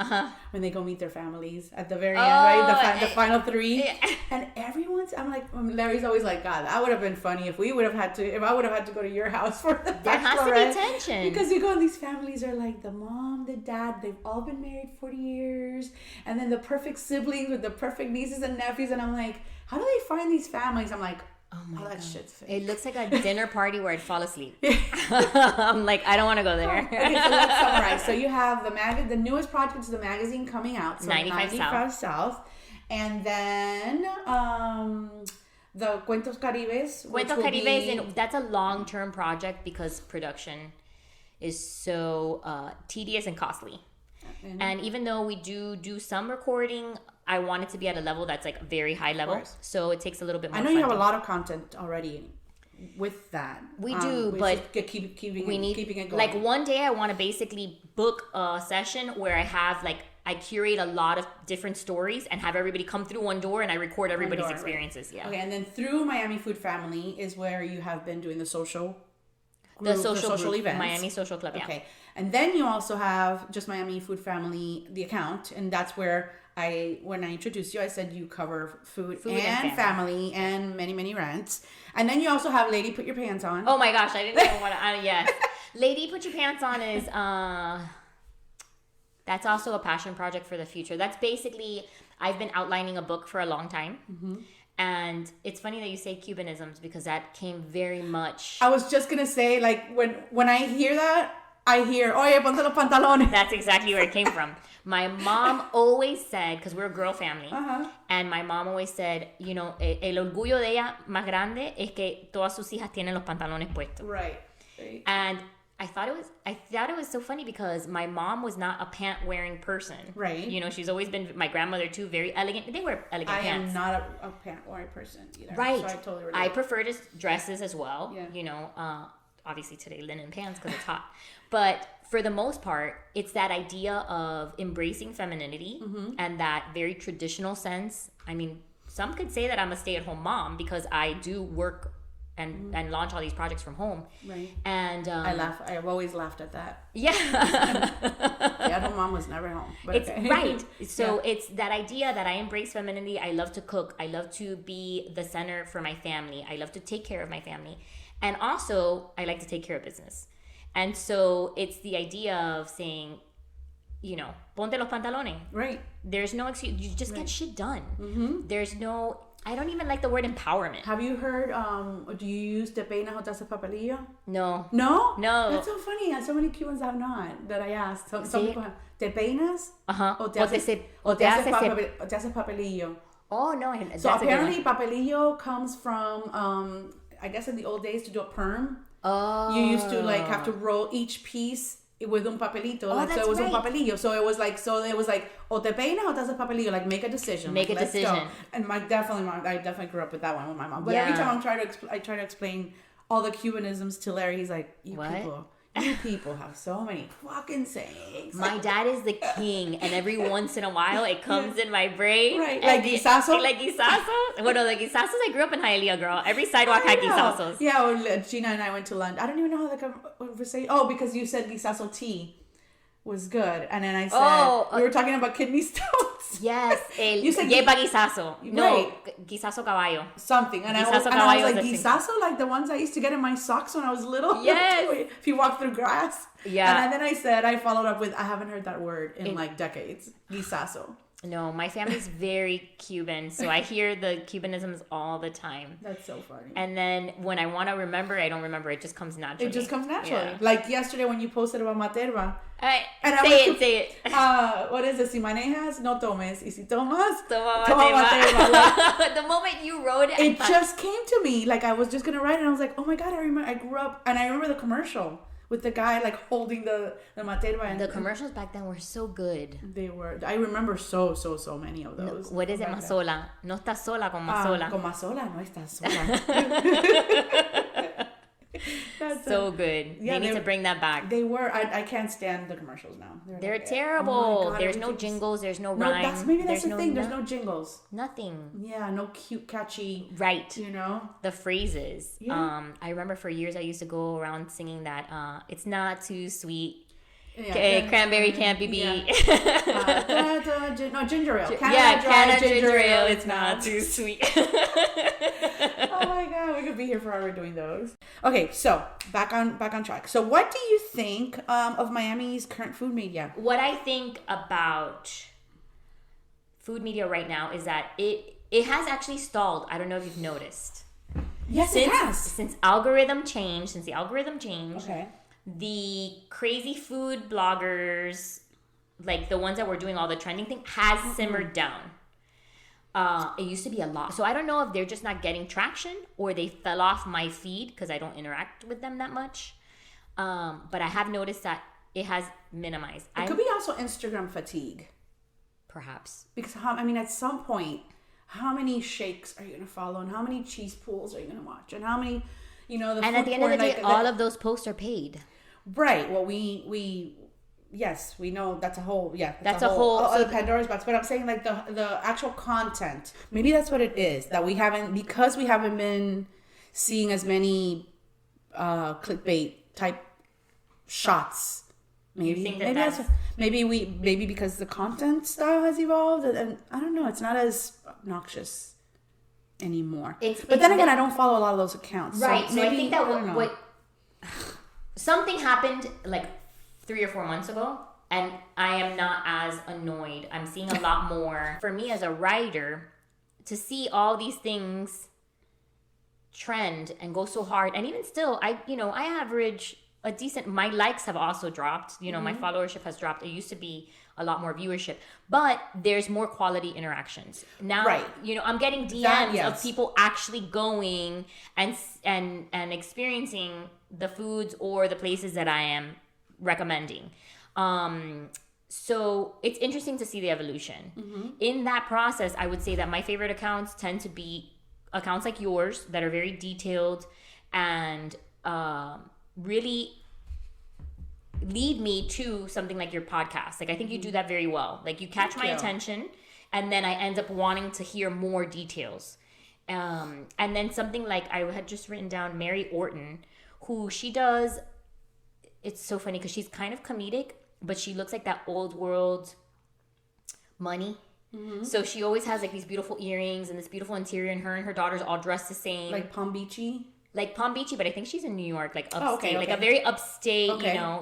when they go meet their families at the very end, right? The final three. Yeah. And I'm like, Larry's always like, God, that would have been funny if I would have had to go to your house for the Bachelor. There has to be tension. Because you go, these families are like the mom, the dad, they've all been married 40 years. And then the perfect siblings with the perfect nieces and nephews. And I'm like, how do they find these families? I'm like, oh my God. That shit's fake. It looks like a dinner party where I'd fall asleep. I'm like, I don't want to go there. Okay, so let's summarize. So you have the newest project is the magazine coming out. So 95 South. And then the Cuentos Caribes. Cuentos Caribes, and that's a long-term project because production is so tedious and costly. And even though we do some recording, I want it to be at a level that's like very high level. So it takes a little bit more. I know you have a lot of content already with that. We do, but keeping it going. Like one day I want to basically book a session where I curate a lot of different stories and have everybody come through one door and I record everybody's experiences. Right. Yeah. Okay, and then through Miami Food Family is where you have been doing the social events. Miami Social Club, yeah. Okay. And then you also have just Miami Food Family, the account, and that's where when I introduced you, I said you cover food and family and many, many rants. And then you also have Lady Put Your Pants On. Oh my gosh, I didn't know what yes. Lady Put Your Pants On is that's also a passion project for the future. That's basically, I've been outlining a book for a long time. Mm-hmm. And it's funny that you say Cubanisms because that came very much. I was just gonna say, like, when I hear that, I hear, oye, ponte los pantalones. That's exactly where it came from. My mom always said, because we're a girl family, and my mom always said, you know, el orgullo de ella más grande es que todas sus hijas tienen los pantalones puestos. Right. And I thought it was so funny because my mom was not a pant-wearing person. Right. You know, she's always been, my grandmother too, very elegant. They wear elegant pants. I am not a pant-wearing person either. Right. So I totally relate. I prefer dresses as well. Yeah. You know, obviously today linen pants because it's hot. But for the most part, it's that idea of embracing femininity and that very traditional sense. I mean, some could say that I'm a stay-at-home mom because I do work and launch all these projects from home. Right. And I've always laughed at that. Yeah. Stay-at-home mom was never home. But it's okay. Right. So it's that idea that I embrace femininity. I love to cook. I love to be the center for my family. I love to take care of my family. And also, I like to take care of business. And so it's the idea of saying, you know, ponte los pantalones. Right. There's no excuse. You just get shit done. Mm-hmm. There's no... I don't even like the word empowerment. Have you heard, do you use te peinas o te haces papelillo? No. No? No. That's so funny. So many Cubans have not that I asked. Some people have, te peinas o te haces papelillo. Oh, no. So apparently papelillo comes from, I guess in the old days to do a perm. Oh. You used to like have to roll each piece with un papelito. Oh, so it was un papelillo. So it was like, o te peinas o te haces papelillo. Like make a decision. Make a decision. Go. And I definitely grew up with that one with my mom. But every time I try to explain all the Cubanisms to Larry, he's like, you people have so many fucking sayings. My dad is the king, and every once in a while it comes in my brain. Right, like guisazo? Like guisazo? Well, no, the guisazos, I grew up in Hialeah, girl. Every sidewalk had guisazos. Yeah, well, Gina and I went to lunch. I don't even know how the conversation... Oh, because you said guisazo tea was good. And then I said, we were talking about kidney stones. Yes, you said yepa guisazo. No, guisazo caballo. Something. And I was like, guisazo? Like the ones I used to get in my socks when I was little? Yes. If you walk through grass. Yeah. And then I followed up with, I haven't heard that word in like decades. Guisazo. No, my family's very Cuban, so I hear the Cubanisms all the time. That's so funny. And then when I want to remember, I don't remember. It just comes naturally. It just comes naturally. Yeah. Like yesterday when you posted about Materva. Say it. What is it? Si manejas, no tomes. Y si tomas, toma Materva. Like, the moment you wrote it, it just came to me. Like I was just going to write it and I was like, oh my God, I grew up. And I remember the commercial with the guy like holding the Materva. And the commercials back then were so good. They were. I remember so many of those. No, what is it, Masola? No estás sola con Masola. Con Masola no estás sola. so good. Yeah, they need to bring that back. They were. I can't stand the commercials now. They're terrible. Oh God, there's no jingles. There's no rhyme. That's the thing. There's no jingles. Nothing. Yeah, no cute, catchy. Right. You know? The phrases. Yeah. I remember for years I used to go around singing that it's not too sweet. Yeah, cranberry can't be beat. No, ginger ale. Canada ginger ale. It's not too sweet. Oh my God, we could be here forever doing those. Okay, so back on track. So, what do you think of Miami's current food media? What I think about food media right now is that it has actually stalled. I don't know if you've noticed. Yes, it has. Since the algorithm changed. Okay. The crazy food bloggers, like the ones that were doing all the trending thing, has simmered down. It used to be a lot. So I don't know if they're just not getting traction or they fell off my feed because I don't interact with them that much. But I have noticed that it has minimized. It could be also Instagram fatigue. Perhaps. Because, at some point, how many shakes are you going to follow? And how many cheese pools are you going to watch? And how many, and at the end of the day, all of those posts are paid. Right. Well, we know that's a whole, that's a whole other Pandora's box. But I'm saying like the actual content, maybe that's what it is, that we haven't been seeing as many clickbait type shots. Maybe because the content style has evolved, and I don't know, it's not as obnoxious anymore. But then again, I don't follow a lot of those accounts. Right. So maybe, I think that what something happened like 3 or 4 months ago, and I am not as annoyed. I'm seeing a lot more. For me as a writer, to see all these things trend and go so hard, and even still, I average a decent. My likes have also dropped. My followership has dropped. It used to be a lot more viewership, but there's more quality interactions now. Right. I'm getting DMs of people actually going and experiencing the foods or the places that I am recommending. So it's interesting to see the evolution. In that process, I would say that my favorite accounts tend to be accounts like yours that are very detailed and really lead me to something like your podcast. Like I think you do that very well. Like you catch my attention, and then I end up wanting to hear more details. And then something like I had just written down Mary Orton, who she does. It's so funny because she's kind of comedic, but she looks like that old world money. So she always has like these beautiful earrings and this beautiful interior, and her daughters all dressed the same. Like Palm Beachy? Like Palm Beachy, but I think she's in New York, like upstate, like a very upstate,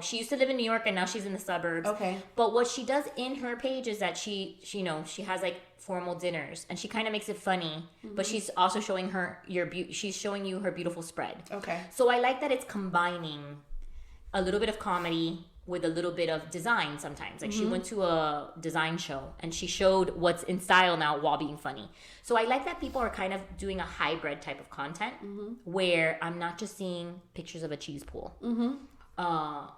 She used to live in New York and now she's in the suburbs. Okay. But what she does in her page is that she has like formal dinners and she kind of makes it funny, but she's also showing she's showing you her beautiful spread. Okay. So I like that it's combining a little bit of comedy with a little bit of design sometimes. Like she went to a design show and she showed what's in style now while being funny. So I like that people are kind of doing a hybrid type of content where I'm not just seeing pictures of a cheese pool.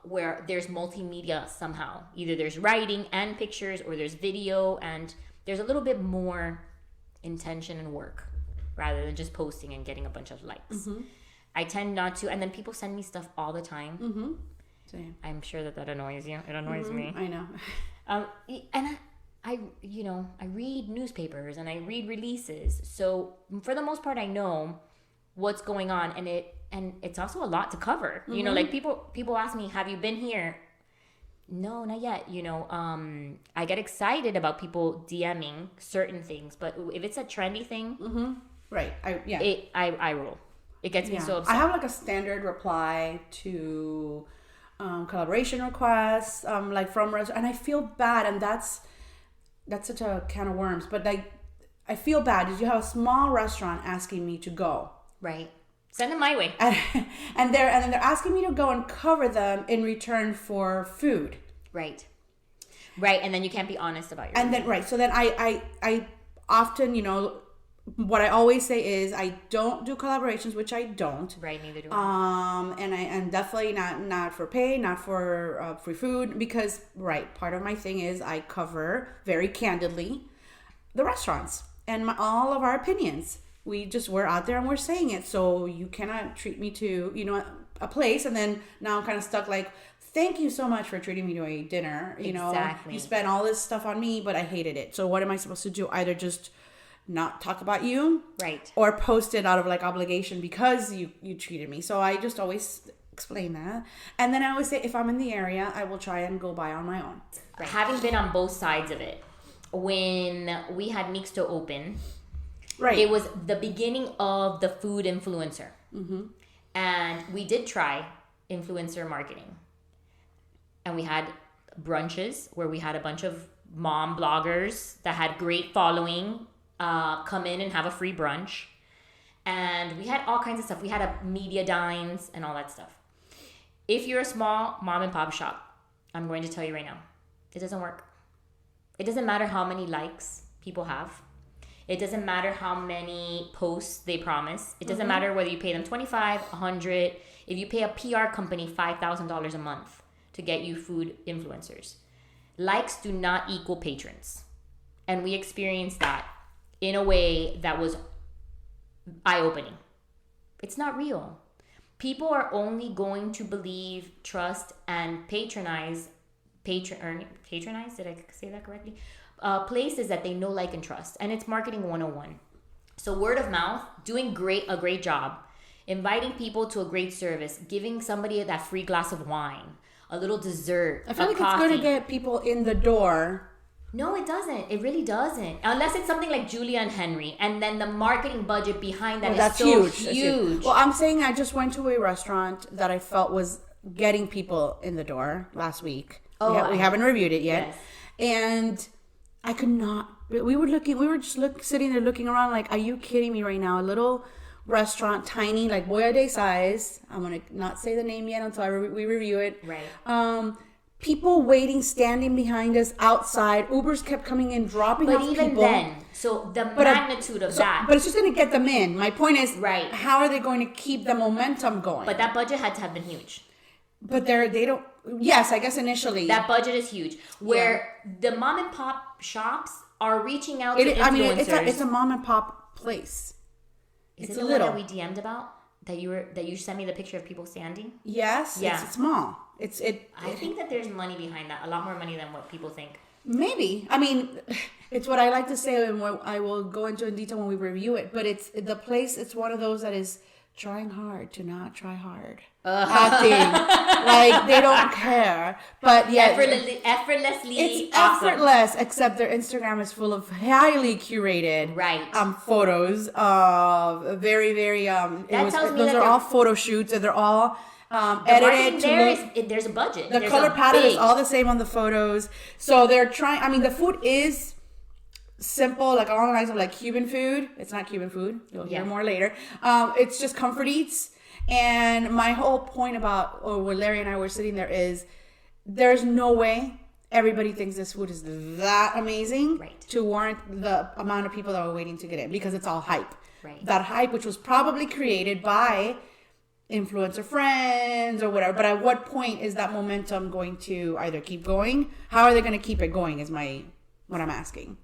Where there's multimedia somehow. Either there's writing and pictures, or there's video, and there's a little bit more intention and work rather than just posting and getting a bunch of likes. I tend not to, and then people send me stuff all the time. Same. I'm sure that annoys you. It annoys me. I know. And I read newspapers and I read releases. So for the most part, I know what's going on, and it's also a lot to cover. Like people ask me, "Have you been here?" No, not yet. I get excited about people DMing certain things, but if it's a trendy thing, right? I roll. It gets me so upset. I have like a standard reply to collaboration requests, like from restaurants, and I feel bad, and that's such a can of worms. But like, I feel bad. Did you have a small restaurant asking me to go? Right. Send them my way. And then they're asking me to go and cover them in return for food. Right. Right, and then you can't be honest about your. And then right, so then I often what I always say is I don't do collaborations, which I don't. Right, neither do I. And I am definitely not for pay, not for free food, because part of my thing is I cover very candidly the restaurants and all of our opinions. We're out there and we're saying it, so you cannot treat me to a place, and then now I'm kind of stuck like, thank you so much for treating me to a dinner. You know, you spent all this stuff on me, but I hated it. So what am I supposed to do? Either just not talk about you, right, or post it out of like obligation because you treated me. So I just always explain that. And then I always say, if I'm in the area, I will try and go buy on my own. Right. Having been on both sides of it, when we had Mixto open, right, it was the beginning of the food influencer. Mm-hmm. And we did try influencer marketing. And we had brunches where we had a bunch of mom bloggers that had great following come in and have a free brunch. And we had all kinds of stuff. We had a media dines and all that stuff. If you're a small mom and pop shop, I'm going to tell you right now, it doesn't work. It doesn't matter how many likes people have. It doesn't matter how many posts they promise. It doesn't matter whether you pay them $25, $100. If you pay a PR company $5,000 a month to get you food influencers, likes do not equal patrons. And we experienced that in a way that was eye-opening. It's not real. People are only going to believe, trust, and patronize, did I say that correctly? Places that they know, like, and trust. And it's marketing 101. So word of mouth, doing a great job, inviting people to a great service, giving somebody that free glass of wine, a little dessert, I feel like coffee. It's going to get people in the door. No, it doesn't. It really doesn't. Unless it's something like Julia and Henry, and then the marketing budget behind that is so huge. Well, I'm saying I just went to a restaurant that I felt was getting people in the door last week. We haven't reviewed it yet. Yes. And I could not. We were just sitting there looking around like, are you kidding me right now? A little restaurant, tiny, like Boya de size. I'm going to not say the name yet until we review it. Right. People waiting, standing behind us outside. Ubers kept coming in, dropping off people. But even then, so the magnitude of that. But it's just going to get them in. My point is, right, how are they going to keep the momentum going? But that budget had to have been huge. But they don't. Yes, I guess initially. That budget is huge. Where the mom and pop shops are reaching out to influencers. I mean, it's a mom and pop place. It's a little. One that we DM'd about? That you sent me the picture of people standing? Yes. Yeah. It's small. I think that there's money behind that. A lot more money than what people think. Maybe. I mean, it's what I like to say, and what I will go into in detail when we review it. But it's the place. It's one of those that is trying hard to not try hard. Acting like they don't care, but yet effortlessly. It's awesome. Effortless, except their Instagram is full of highly curated photos of very very those are all photo shoots, and they're all edited there's a budget. The color palette is all the same on the photos, so they're trying. I mean, the food is simple, like along the lines of like Cuban food. It's not Cuban food. You'll hear more later. It's just comfort eats. And my whole point about when Larry and I were sitting there is, there's no way everybody thinks this food is that amazing to warrant the amount of people that were waiting to get in, because it's all hype. Right. That hype, which was probably created by influencer friends or whatever. But at what point is that momentum going to either keep going? How are they going to keep it going is what I'm asking.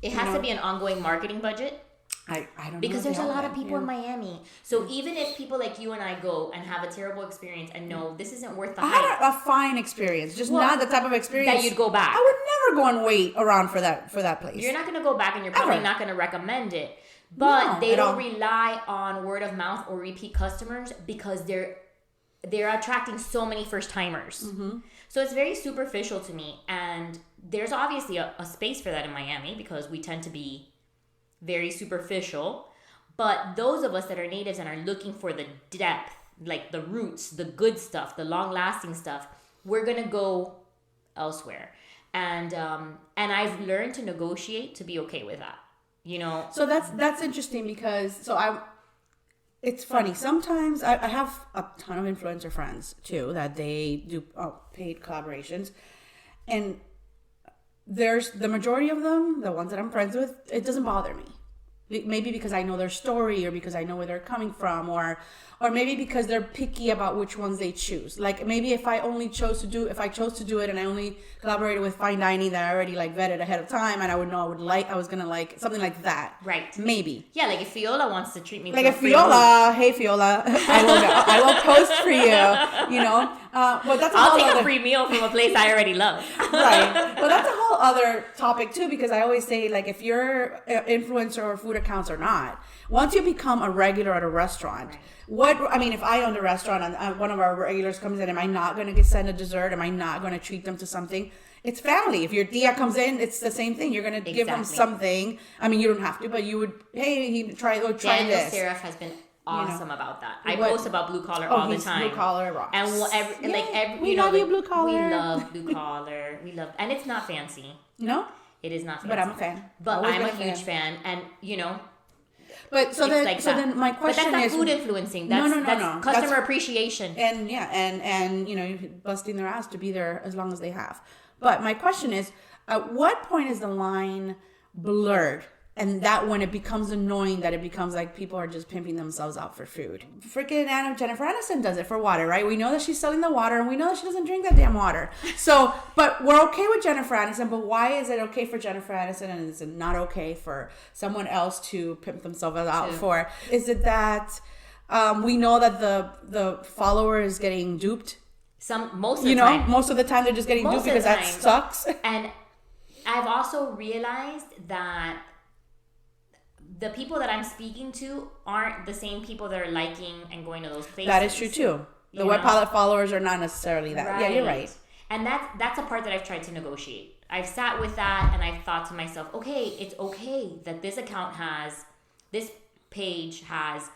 It has to be an ongoing marketing budget. I don't know. Because there's a lot of people in Miami. So even if people like you and I go and have a terrible experience and know this isn't worth the hype. I had a fine experience, just not the type of experience that you'd go back. I would never go and wait around for that place. You're not going to go back, and you're probably not going to recommend it. But they don't rely on word of mouth or repeat customers because they're attracting so many first timers. Mm-hmm. So it's very superficial to me, and there's obviously a space for that in Miami because we tend to be very superficial. But those of us that are natives and are looking for the depth, like the roots, the good stuff, the long-lasting stuff, we're gonna go elsewhere. And I've learned to negotiate to be okay with that. You know. So that's interesting because it's funny. Sometimes I have a ton of influencer friends too that they do paid collaborations, and there's the majority of them, the ones that I'm friends with, it doesn't bother me. Maybe because I know their story, or because I know where they're coming from, or maybe because they're picky about which ones they choose. Like maybe if I chose to do it and I only collaborated with fine dining that I already like vetted ahead of time, and I would know I was gonna like something like that. Right. Maybe. Yeah, like if Fiola wants to treat me like if Fiola, hey Fiola, I will post for you. But that's I'll take a free meal from a place I already love. Right. But that's a whole other topic too, because I always say, like, if you're an influencer or food accounts or not, once you become a regular at a restaurant, if I owned a restaurant and one of our regulars comes in, am I not going to send a dessert? Am I not going to treat them to something? It's family. If your tia comes in, it's the same thing. You're going to give them something. I mean, you don't have to, but you would, hey, try this. Daniel Seraph has been awesome about that. I post about blue collar all the time. Blue collar rocks. And we love you, blue collar. We love blue collar. And it's not fancy. No, it is not fancy. But I'm a fan. But I'm a huge fan, and But then my question is, but that's not food influencing. That's customer appreciation. And and busting their ass to be there as long as they have. But my question is, at what point is the line blurred? And that when it becomes annoying, that it becomes like people are just pimping themselves out for food. Freaking Jennifer Aniston does it for water, right? We know that she's selling the water, and we know that she doesn't drink that damn water. So, but we're okay with Jennifer Aniston. But why is it okay for Jennifer Aniston and is it not okay for someone else to pimp themselves out for? Is it that we know that the follower is getting duped? Most of the time. Most of the time they're just getting duped because that sucks. And I've also realized that the people that I'm speaking to aren't the same people that are liking and going to those places. That is true too. The Whet Palette followers are not necessarily that. Right. Yeah, you're right. And that's a part that I've tried to negotiate. I've sat with that and I've thought to myself, okay, it's okay that this page has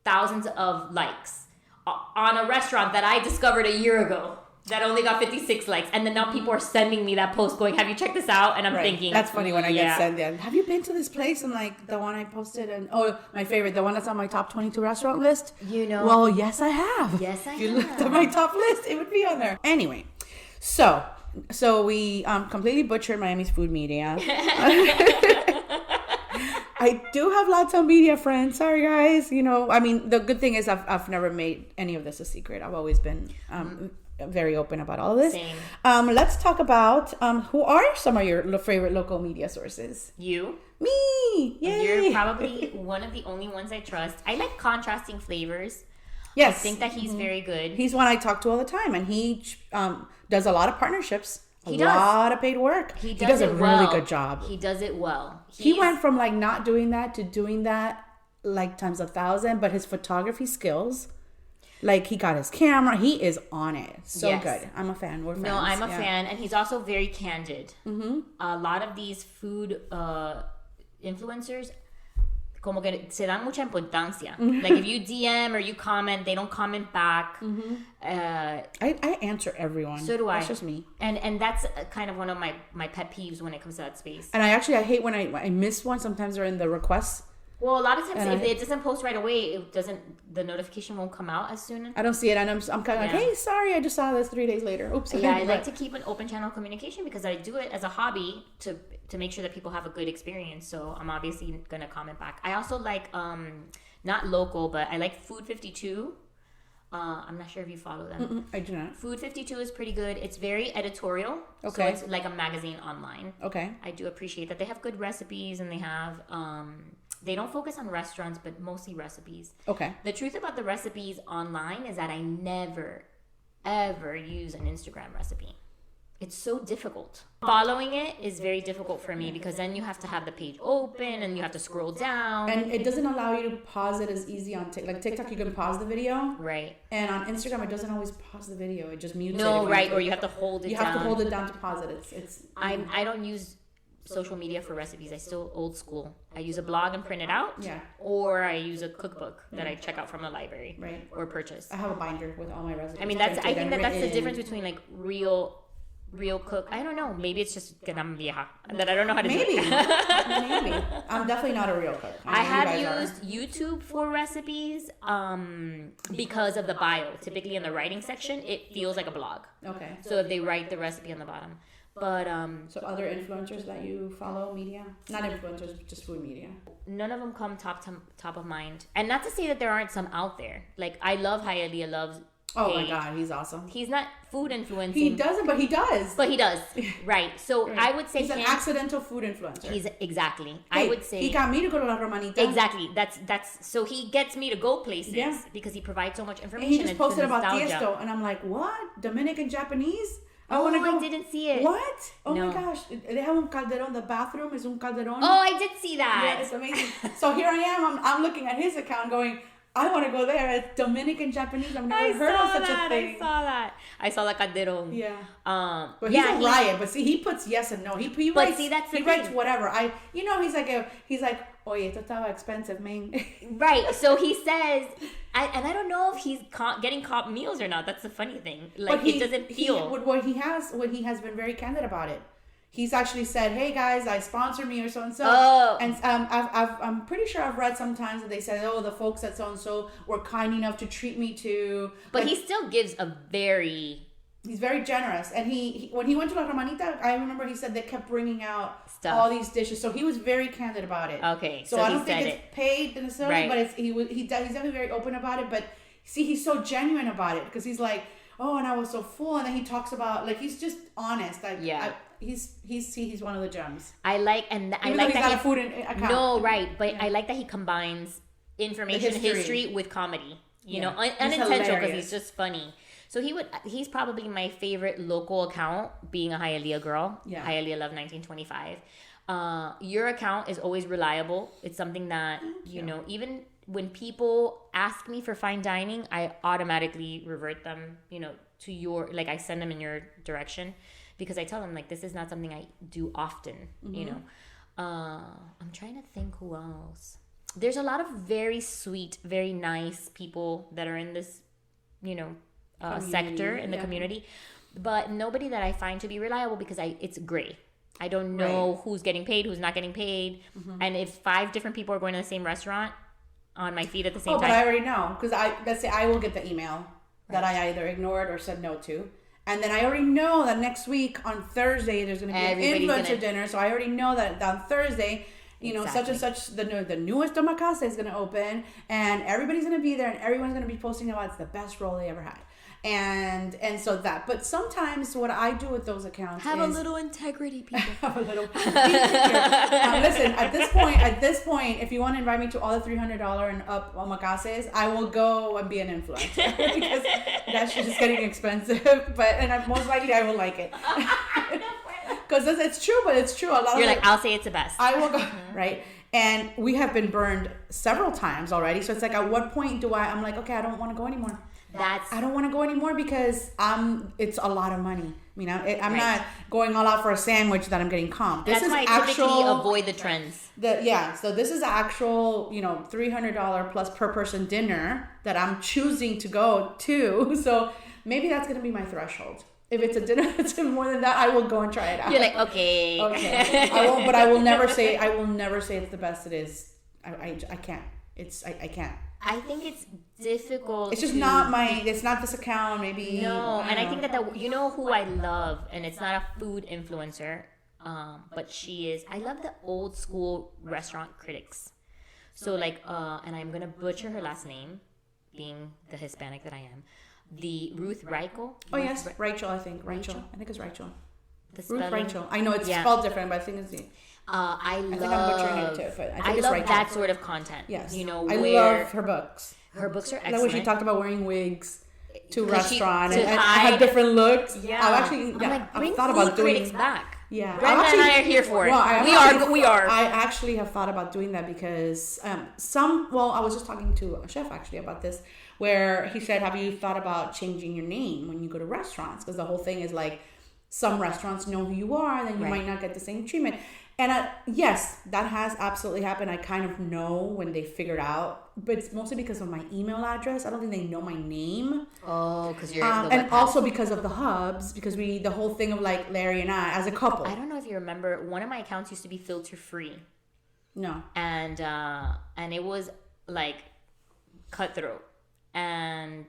thousands of likes on a restaurant that I discovered a year ago that only got 56 likes. And then now people are sending me that post going, have you checked this out? And I'm thinking. That's funny when I get sent in. Have you been to this place? And like the one I posted, and my favorite, the one that's on my top 22 restaurant list. Well, yes, I have. Yes, I have. If you looked at my top list, it would be on there. Anyway, so we completely butchered Miami's food media. I do have lots of media friends. Sorry, guys. The good thing is I've never made any of this a secret. I've always been very open about all of this. Same. Let's talk about who are some of your favorite local media sources. You. Me. Yay. You're probably one of the only ones I trust. I like Contrasting Flavors. Yes. I think that he's very good. He's one I talk to all the time, and he does a lot of partnerships. A lot of paid work. He does a really good job. He does it well. He went from like not doing that to doing that like times 1,000, but his photography skills, like he got his camera, he is on it. So good. I'm a fan. We're fans. No, I'm a fan, and he's also very candid. Mm-hmm. A lot of these food influencers como que se dan mucha importancia. Like if you DM or you comment, they don't comment back. Mm-hmm. I answer everyone. So do I. That's just me. And that's kind of one of my pet peeves when it comes to that space. And I hate when I miss one. Sometimes they're in the requests. Well, a lot of times if it doesn't post right away, the notification won't come out as soon. I don't see it, and I'm kind of like, hey, sorry, I just saw this 3 days later. Oops. Yeah, I like to keep an open channel of communication because I do it as a hobby to make sure that people have a good experience. So I'm obviously gonna comment back. I also like not local, but I like Food52. I'm not sure if you follow them. I do not. Food52 is pretty good. It's very editorial. Okay. So it's like a magazine online. Okay. I do appreciate that. They have good recipes and they have they don't focus on restaurants, but mostly recipes. Okay. The truth about the recipes online is that I never, ever use an Instagram recipe. It's so difficult. Following it is very difficult for me because then you have to have the page open and you have to scroll down. And it doesn't allow you to pause it as easy on TikTok. Like TikTok, you can pause the video. Right. And on Instagram, it doesn't always pause the video. It just mutes it. No, right. Or you have to hold it down. You have to hold it down to pause it. It's. I don't use social media for recipes. I still old school. I use a blog and print it out. Yeah. Or I use a cookbook that I check out from the library. Right. Or purchase. I have a binder with all my recipes. I mean, I think that's the difference between like real cook. I don't know. Maybe it's just que I'm vieja that I don't know how to do it. Maybe. I'm definitely not a real cook. I have used YouTube for recipes because of the bio. Typically in the writing section, it feels like a blog. Okay. So if they write the recipe on the bottom. But So other influencers that you follow, media, not influencers, just food media. None of them come top of mind. And not to say that there aren't some out there. Like I love Hialeah loves. Oh my God, he's awesome. He's not food influencing. He doesn't, but he does. But he does, right? So right. I would say he's an accidental food influencer. He's exactly. Hey, I would say he got me to go to La Romanita. Exactly. That's so he gets me to go places because he prodedes so much information. And he just posted about Tiesto, and I'm like, what? Dominican Japanese? I didn't see it. What? Oh my gosh. They have un calderón. The bathroom is un calderón. Oh, I did see that. Yeah, it's amazing. So here I am. I'm looking at his account going, I want to go there. It's Dominican Japanese. I've never heard of such a thing. I saw that. I saw the calderón. Yeah. But he's a riot. But see, he puts yes and no. He writes. See, that's the he thing. writes whatever. He's like, oye, esto estaba expensive, man. Right. So he says, and I don't know if he's getting comp meals or not. That's the funny thing. Like it doesn't feel. What he has been very candid about it. He's actually said, "Hey guys, I sponsor me or so and so." Oh. And I'm pretty sure I've read sometimes that they said, "Oh, the folks at so and so were kind enough to treat me to." But he still gives a very. He's very generous, and he when he went to La Romanita, I remember he said they kept bringing out stuff, all these dishes. So he was very candid about it. Okay, so I don't think it's paid necessarily, but he's definitely very open about it. But see, he's so genuine about it because he's like, "Oh, and I was so full," and then he talks about like he's just honest. He's one of the gems. I like that he's got a food account. No, right, but I like that he combines information, history with comedy. You know, unintentional because he's just funny. So he's probably my favorite local account, being a Hialeah girl. Yeah. Hialeah Love 1925. Your account is always reliable. It's something that, you know, even when people ask me for fine dining, I automatically revert them, you know, to I send them in your direction because I tell them, like, this is not something I do often, you know. I'm trying to think who else. There's a lot of very sweet, very nice people that are in this, you know, sector in the community, but nobody that I find to be reliable because it's gray. I don't know who's getting paid, who's not getting paid, and if 5 different people are going to the same restaurant on my feed at the same time. But I already know because let's say I will get the email that I either ignored or said no to, and then I already know that next week on Thursday there's going to be an influencer dinner, so I already know that on Thursday. You know, such and such, the newest omakase is going to open, and everybody's going to be there, and everyone's going to be posting about it's the best roll they ever had. And so that, but sometimes what I do with those accounts have a little integrity, people. Have a little. Listen, at this point, if you want to invite me to all the $300 and up omakases, I will go and be an influencer because that's just getting expensive. But most likely I will like it. Because it's true, but it's true. I'll say it's the best. I will go, right? And we have been burned several times already. So it's like, at what point I'm like, okay, I don't want to go anymore. I don't want to go anymore because it's a lot of money. You know, I'm not going all out for a sandwich that I'm getting comped. That's why I typically avoid the trends. So this is actual, you know, $300 plus per person dinner that I'm choosing to go to. So maybe that's going to be my threshold. If it's a dinner that's more than that, I will go and try it out. You're like, okay. I won't, but I will never say it's the best it is. I can't. I can't. I think it's difficult. It's just it's not this account, maybe. No, and I think that you know who I love, and it's not a food influencer, but she is. I love the old school restaurant critics. So like, and I'm gonna butcher her last name, being the Hispanic that I am. The Ruth Reichel. Oh yes, Rachel. I think Rachel. I think it's Rachel. Ruth Rachel. I know it's spelled different, but I think it's the. I think I'm butchering it too, but I love that sort of content. Yes, you know, I love her books. Her books are excellent. That way she talked about wearing wigs to restaurant and had different looks. Yeah, I've thought about doing critics back. Yeah, Brenda and I are here for it. We are. I actually have thought about doing that because I was just talking to a chef actually about this, where he said, "Have you thought about changing your name when you go to restaurants?" Because the whole thing is like, some restaurants know who you are, then you might not get the same treatment. And yes, that has absolutely happened. I kind of know when they figured out, but it's mostly because of my email address. I don't think they know my name. Oh, because you're and also because of the hubs, because the whole thing of like Larry and I as a couple. I don't know if you remember, one of my accounts used to be filter free. No. And it was like cutthroat, and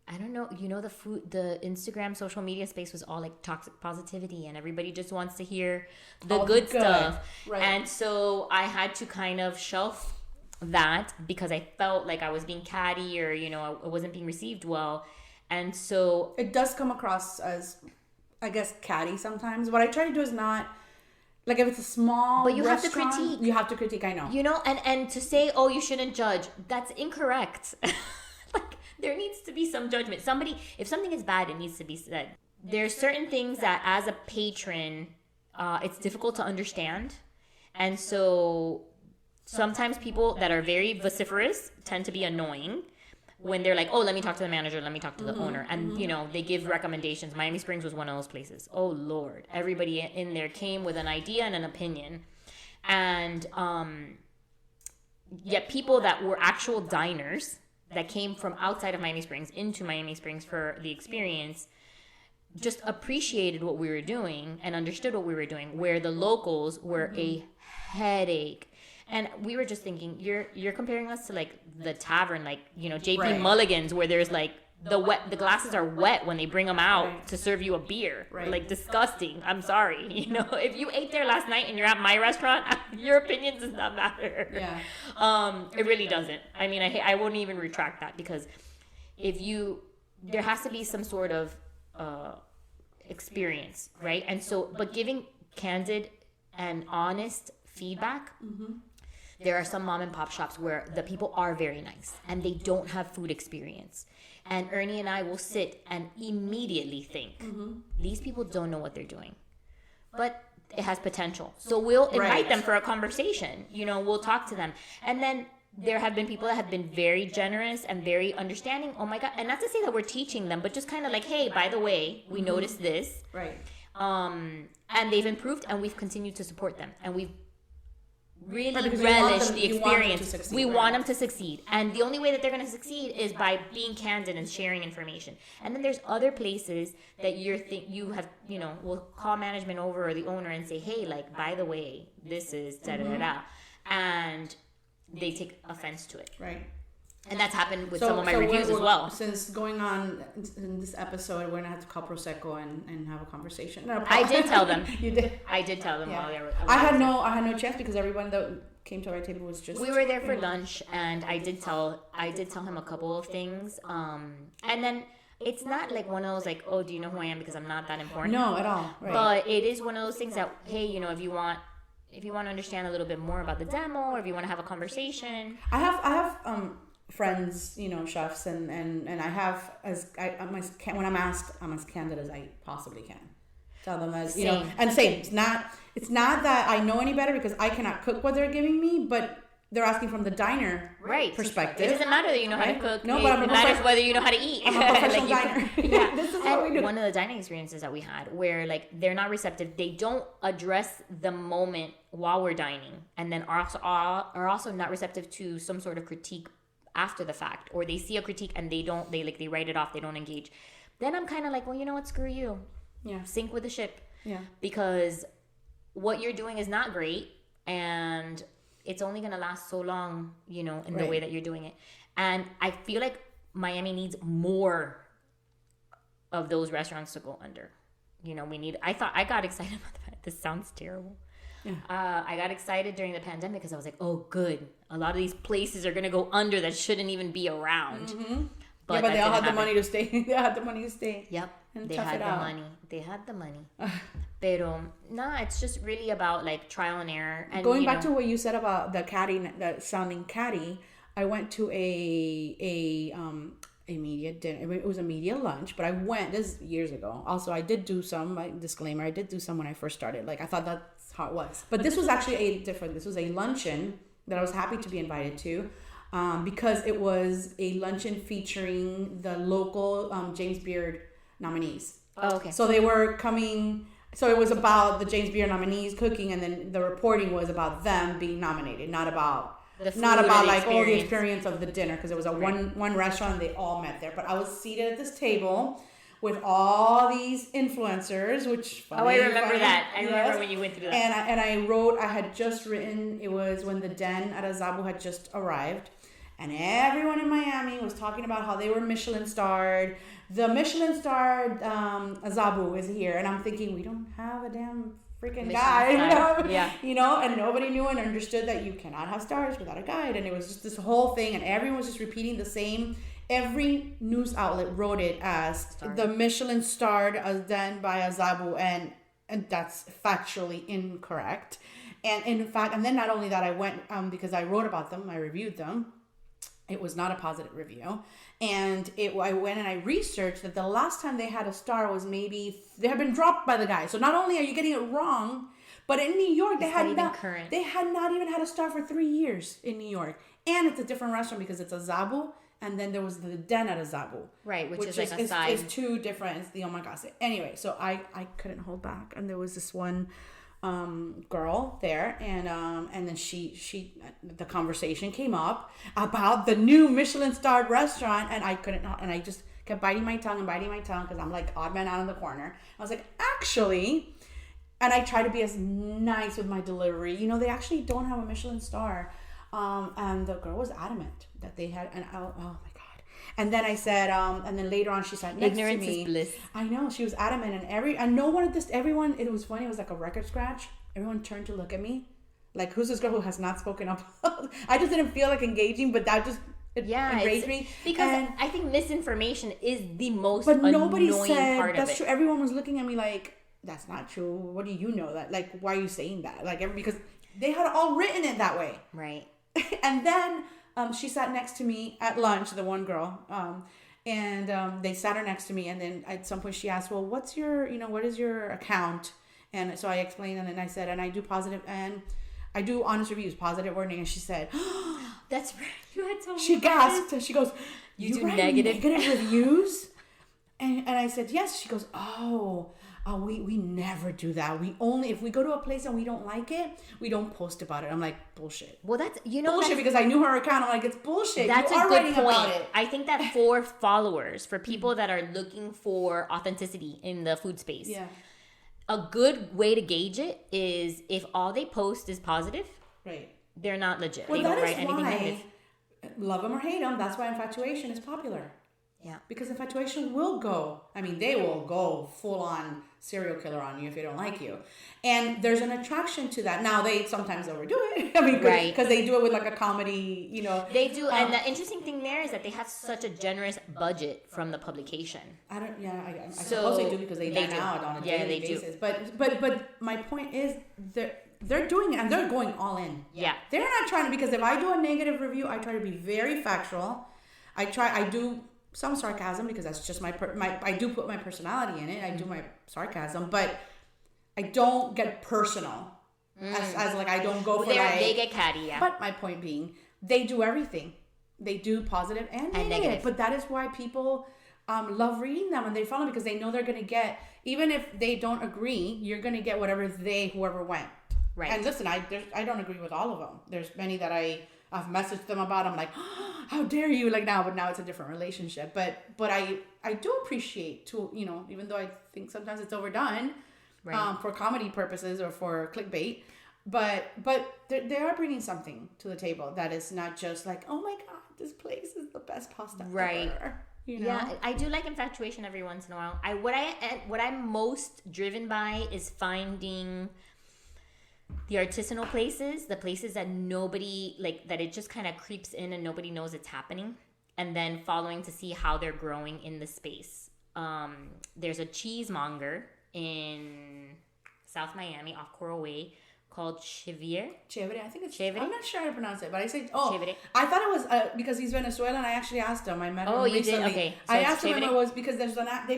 I don't know, the Instagram social media space was all like toxic positivity and everybody just wants to hear the good stuff. Right. And so I had to kind of shelf that because I felt like I was being catty or, I wasn't being received well. And so it does come across as, I guess, catty sometimes. What I try to do is not, like, if it's a small but you have to critique, I know. And to say, oh, you shouldn't judge, that's incorrect. Like, there needs to be some judgment. If something is bad, it needs to be said. There's certain things that as a patron, it's difficult to understand. And so sometimes people that are very vociferous tend to be annoying when they're like, oh, let me talk to the manager, let me talk to the owner. And, they give recommendations. Miami Springs was one of those places. Oh, Lord. Everybody in there came with an idea and an opinion. And yet people that were actual diners that came from outside of Miami Springs into Miami Springs for the experience just appreciated what we were doing and understood what we were doing, where the locals were a headache. And we were just thinking, you're comparing us to like the tavern, like, JP Mulligan's, where there's like the glasses are wet when they bring them out to serve you a beer. Right. Like, disgusting. I'm sorry. If you ate there last night and you're at my restaurant, your opinion does not matter. Yeah. It really doesn't. I mean, I wouldn't even retract that, because there has to be some sort of experience, right? And so, but giving candid and honest feedback. There are some mom and pop shops where the people are very nice and they don't have food experience. And Ernie and I will sit and immediately think, these people don't know what they're doing, but it has potential. So we'll invite them for a conversation. We'll talk to them. And then there have been people that have been very generous and very understanding. Oh my God. And not to say that we're teaching them, but just kind of like, hey, by the way, we noticed this. Right. And they've improved, and we've continued to support them. And we've really relish the experience. We want them to succeed. And the only way that they're going to succeed is by being candid and sharing information. And then there's other places that we'll call management over or the owner and say, hey, like, by the way, this is da-da-da-da. And they take offense to it. Right. And that's happened with some of my reviews as well. Since going on in this episode, we're going to have to call Prosecco and have a conversation. No, I did tell them. You did? I did tell them while they were... I had no chance, because everyone that came to our table was just... We were there for lunch, and I did tell him a couple of things. And then it's not like one of those like, oh, do you know who I am? Because I'm not that important. No, at all. Right. But it is one of those things that, hey, if you want to understand a little bit more about the demo, or if you want to have a conversation... I have friends, chefs, and I have, when I'm asked, I'm as candid as I possibly can. Tell them as, and same. It's not that I know any better, because I cannot cook what they're giving me, but they're asking from the diner perspective. It doesn't matter that you know how to cook. No, but it matters whether you know how to eat. I'm a professional diner. Yeah. This is what we do. One of the dining experiences that we had, where like they're not receptive, they don't address the moment while we're dining, and then are also not receptive to some sort of critique after the fact, or they see a critique and they write it off, they don't engage. Then I'm kind of like, well, you know what, screw you. Yeah. Sink with the ship. Yeah. Because what you're doing is not great, and it's only going to last so long, in the way that you're doing it. And I feel like Miami needs more of those restaurants to go under. I got excited about that. This sounds terrible. Yeah. I got excited during the pandemic because I was like, oh, good. A lot of these places are going to go under that shouldn't even be around. Mm-hmm. But they all had the money to stay. They had the money to stay. Yep. And they had the money. They had the money. Pero, it's just really about like trial and error. And going back to what you said about the sounding catty, I went to a media dinner. It was a media lunch, but I went this years ago. Also, I did do some, disclaimer, I did do some when I first started. Like, I thought that's how it was. But this was actually this was a luncheon that I was happy to be invited to. Because it was a luncheon featuring the local James Beard nominees. Oh, okay. So they were coming. So it was about the James Beard nominees cooking, and then the reporting was about them being nominated, not about all the experience of the dinner, because it was one restaurant and they all met there. But I was seated at this table with all these influencers, which I remember that. I remember when you went through that. And I had just written, it was when the Den at Azabu had just arrived. And everyone in Miami was talking about how they were Michelin starred. The Michelin starred Zabu is here. And I'm thinking, we don't have a damn freaking guide. And nobody knew and understood that you cannot have stars without a guide. And it was just this whole thing. And everyone was just repeating the same. Every news outlet wrote it as the Michelin starred done by Zabu. And that's factually incorrect. And in fact, and then not only that, I went, because I wrote about them, I reviewed them. It was not a positive review. And I went and I researched that the last time they had a star was maybe, they had been dropped by the guy. So not only are you getting it wrong, but in New York, they had not even had a star for 3 years in New York. And it's a different restaurant because it's a Zabu. And then there was the Den at a Zabu. Right, which is like a side. It's two different, it's the omakase. Anyway, so I couldn't hold back. And there was this one girl there, and then she the conversation came up about the new Michelin starred restaurant, and I just kept biting my tongue because I'm like odd man out in the corner. I was like, actually, and I try to be as nice with my delivery. They actually don't have a Michelin star, and the girl was adamant that they had, and oh my god. And then I said, and then later on she sat next to me. Ignorance is bliss. I know, she was adamant, and no one at this, everyone, it was funny, it was like a record scratch. Everyone turned to look at me, like, who's this girl who has not spoken up? I just didn't feel like engaging, but that just enraged me. Because I think misinformation is the most but nobody annoying said part that's of it. True. Everyone was looking at me like, that's not true. What do you know that? Like, why are you saying that? Like, because they had all written it that way. Right. And then she sat next to me at lunch, the one girl, and they sat her next to me. And then at some point she asked, well, what is your account? And so I explained, and then I said, and I do positive, and I do honest reviews, positive wording. And she said, that's right. You had told me. She gasped, and she goes, you do write negative reviews? and I said, yes. She goes, we never do that. We only, if we go to a place and we don't like it, we don't post about it. I'm like, bullshit. Well, that's, bullshit, because I knew her account. I'm like, it's bullshit. That's you a are good writing point. About it. I think that for followers, for people that are looking for authenticity in the food space, a good way to gauge it is if all they post is positive, right? They're not legit. Well, they don't write anything negative. Love them or hate them, that's why infatuation is popular. Yeah. Because infatuation will go. I mean, they will go full on serial killer on you if they don't like you. And there's an attraction to that. Now, they sometimes overdo it. I mean, right. Because they do it with like a comedy, They do. And the interesting thing there is that they have such a generous budget from the publication. I suppose they do because they dine out on a daily basis. But my point is they're doing it and they're going all in. Yeah. They're not trying to, because if I do a negative review, I try to be very factual. I do some sarcasm because that's just I do put my personality in it. I do my sarcasm, but I don't get personal. As like, I don't go for like... They get catty, yeah. But my point being, they do everything. They do positive and negative. But that is why people love reading them, and they follow because they know they're going to get, even if they don't agree, you're going to get whoever went. Right. And listen, I don't agree with all of them. There's many that I've messaged them about. I'm like, oh, how dare you? Like now, but now it's a different relationship. But I do appreciate even though I think sometimes it's overdone, right, for comedy purposes or for clickbait. But they are bringing something to the table that is not just like, oh my god, this place is the best pasta ever. Yeah, I do like infatuation every once in a while. What I'm most driven by is finding the artisanal places, the places that nobody, like, that it just kind of creeps in and nobody knows it's happening, and then following to see how they're growing in the space. There's a cheesemonger in South Miami off Coral Way called Chevrier. I think it's Chevrier. I'm not sure how to pronounce it, but I say Chevrier. I thought it was because he's Venezuelan. I actually asked him. I met him recently. You did? Okay. So I asked him if it was because they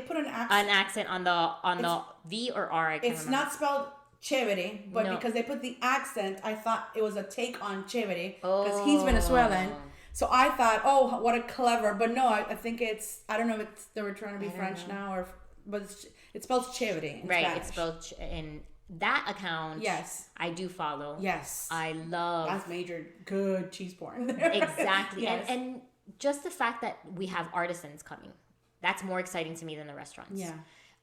put an accent. An accent on the V or R. I can't remember. It's not spelled Chévere, but because they put the accent, I thought it was a take on Chévere because he's Venezuelan. So I thought, oh, what a clever, but no, I think it's, I don't know if they were trying to be French now but it spells Chévere in Spanish. It's spelled in that account. Yes. I do follow. Yes. I love. That's major good cheese porn. Exactly. Yes. And just the fact that we have artisans coming, that's more exciting to me than the restaurants. Yeah.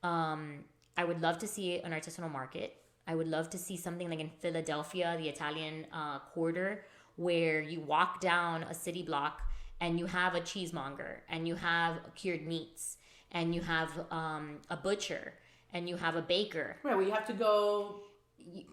I would love to see an artisanal market. I would love to see something like in Philadelphia, the Italian quarter, where you walk down a city block and you have a cheesemonger and you have cured meats and you have a butcher and you have a baker. Right, well, you have to go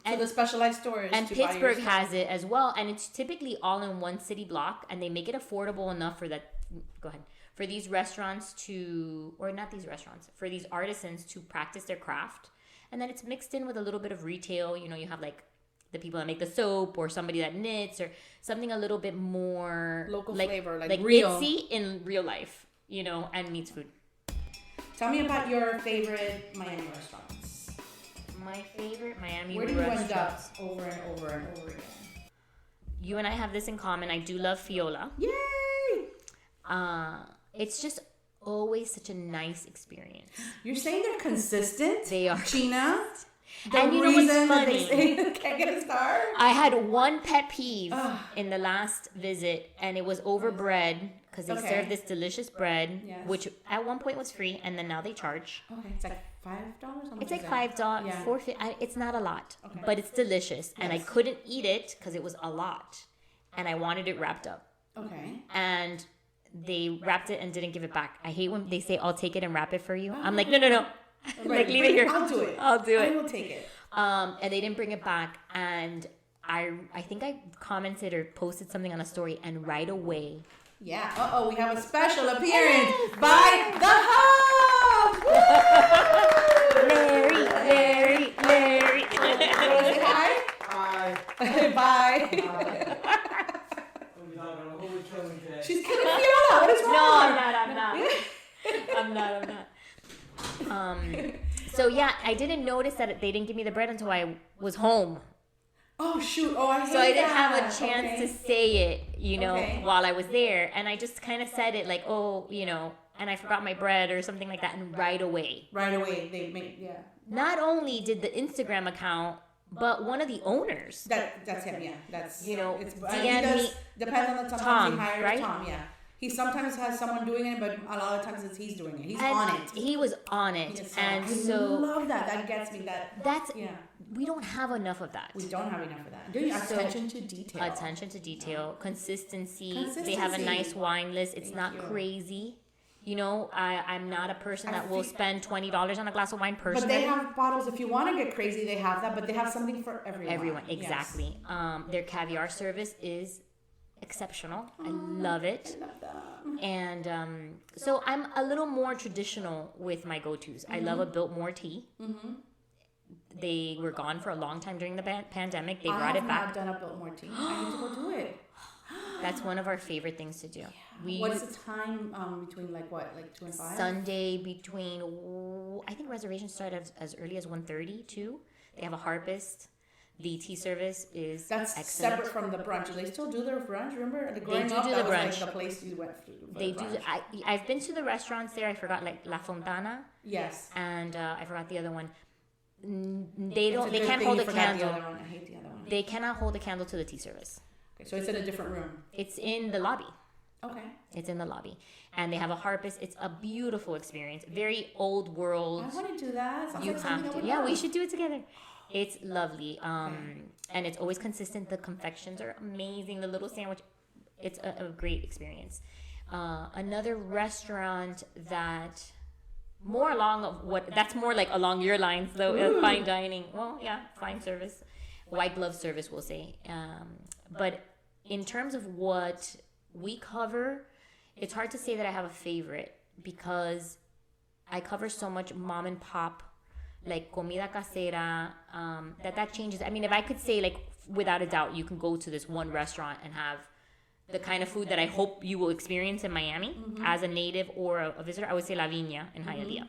to the specialized stores. And Pittsburgh has it as well. And it's typically all in one city block. And they make it affordable enough for that. Go ahead. For these restaurants to, or not these restaurants, for these artisans to practice their craft. And then it's mixed in with a little bit of retail. You know, you have like the people that make the soap or somebody that knits or something a little bit more local like, flavor, like real. Itsy in real life, you know, and meets food. Tell me about your favorite Miami restaurants. My favorite Miami Where do you restaurants. end up over and over and over again? You and I have this in common. I do love Fiola. Yay! It's just always such a nice experience. You're saying they're consistent? They are. Gina? And you know what's funny? They can't get a star? I had one pet peeve in the last visit, and it was over bread, because they serve this delicious bread, which at one point was free, and then now they charge. Okay, it's like $5? It's like $5, Yeah. $4.50. It's not a lot, but it's delicious, and I couldn't eat it because it was a lot, and I wanted it wrapped up. Okay. And they wrapped it and didn't give it back. I hate when they say, "I'll take it and wrap it for you." I'm like, no. Like, leave it here. I'll do it. I'll do it. I will take it. And they didn't bring it back. And I think I commented or posted something on a story, and right away. Yeah. Uh-oh, we have a special appearance by the Hub! Larry. Say hi? Hi. Bye. She's killing Fiona. What is wrong? No, I'm not. So yeah, I didn't notice that they didn't give me the bread until I was home. Oh shoot! Oh, I hate that. So I didn't have a chance to say it, you know, Okay. while I was there, and I just kind of said it like, oh, you know, and I forgot my bread or something like that, and right away. Right away, they make Not only did the Instagram account, but one of the owners. That's him. Yeah, that's You know, It's, DM me. depends on the time Tom, he hires right? Tom. Yeah, he sometimes has someone doing it, but a lot of times it's he's doing it. He's And on it. he was on it, Yes, and I so love that. That gets me. that's Yeah. we don't have enough of that. We don't have enough of that. Do you? So, Attention to detail. Attention to detail, consistency. They have a Consistency. nice wine list. It's Thank not you. crazy. You know, I'm not a person that will spend $20 on a glass of wine But personally. they have bottles. If you want to get crazy, they have that. But they have something for everyone. Everyone, Yes. exactly. Their caviar service is exceptional. I love it. I love that. And so I'm a little more traditional with my go-tos. I love a Biltmore tea. They were gone for a long time during the pandemic. They brought it I back. have not done a Biltmore tea. I need to go do it. That's one of our favorite things to do. What's the time between like 2 and 5? Sunday between, I think reservations start as early as 1:30 too. They have a harpist. The tea service is That's excellent. separate from the brunch. Do they still do their brunch? Remember, growing do up, do that the was brunch. like the place you went to. For They the do. brunch. I've been to the restaurants there. I forgot like La Fontana, Yes. and I forgot the other one. They It's don't. a They good can't thing hold you a forgot candle. The other one. I hate the other one. They cannot hold a candle to the tea service. Okay, so it's in a different room. It's in the lobby. Okay. It's in the lobby, and they have a harpist. It's a beautiful experience. Very old world. I want to do that. Sounds You like something have I to. would Yeah, love. we should do it together. It's lovely. And it's always consistent. The confections are amazing. The little sandwich, it's a great experience. Another restaurant that more along of that's more like along your lines though, fine dining. Well, yeah, fine service, white glove service, we'll say. But in terms of what we cover, it's hard to say that I have a favorite because I cover so much mom and pop, like comida casera, that changes. I mean, if I could say, like, without a doubt, you can go to this one restaurant and have the kind of food that I hope you will experience in Miami as a native or a visitor, I would say La Viña in Hialeah.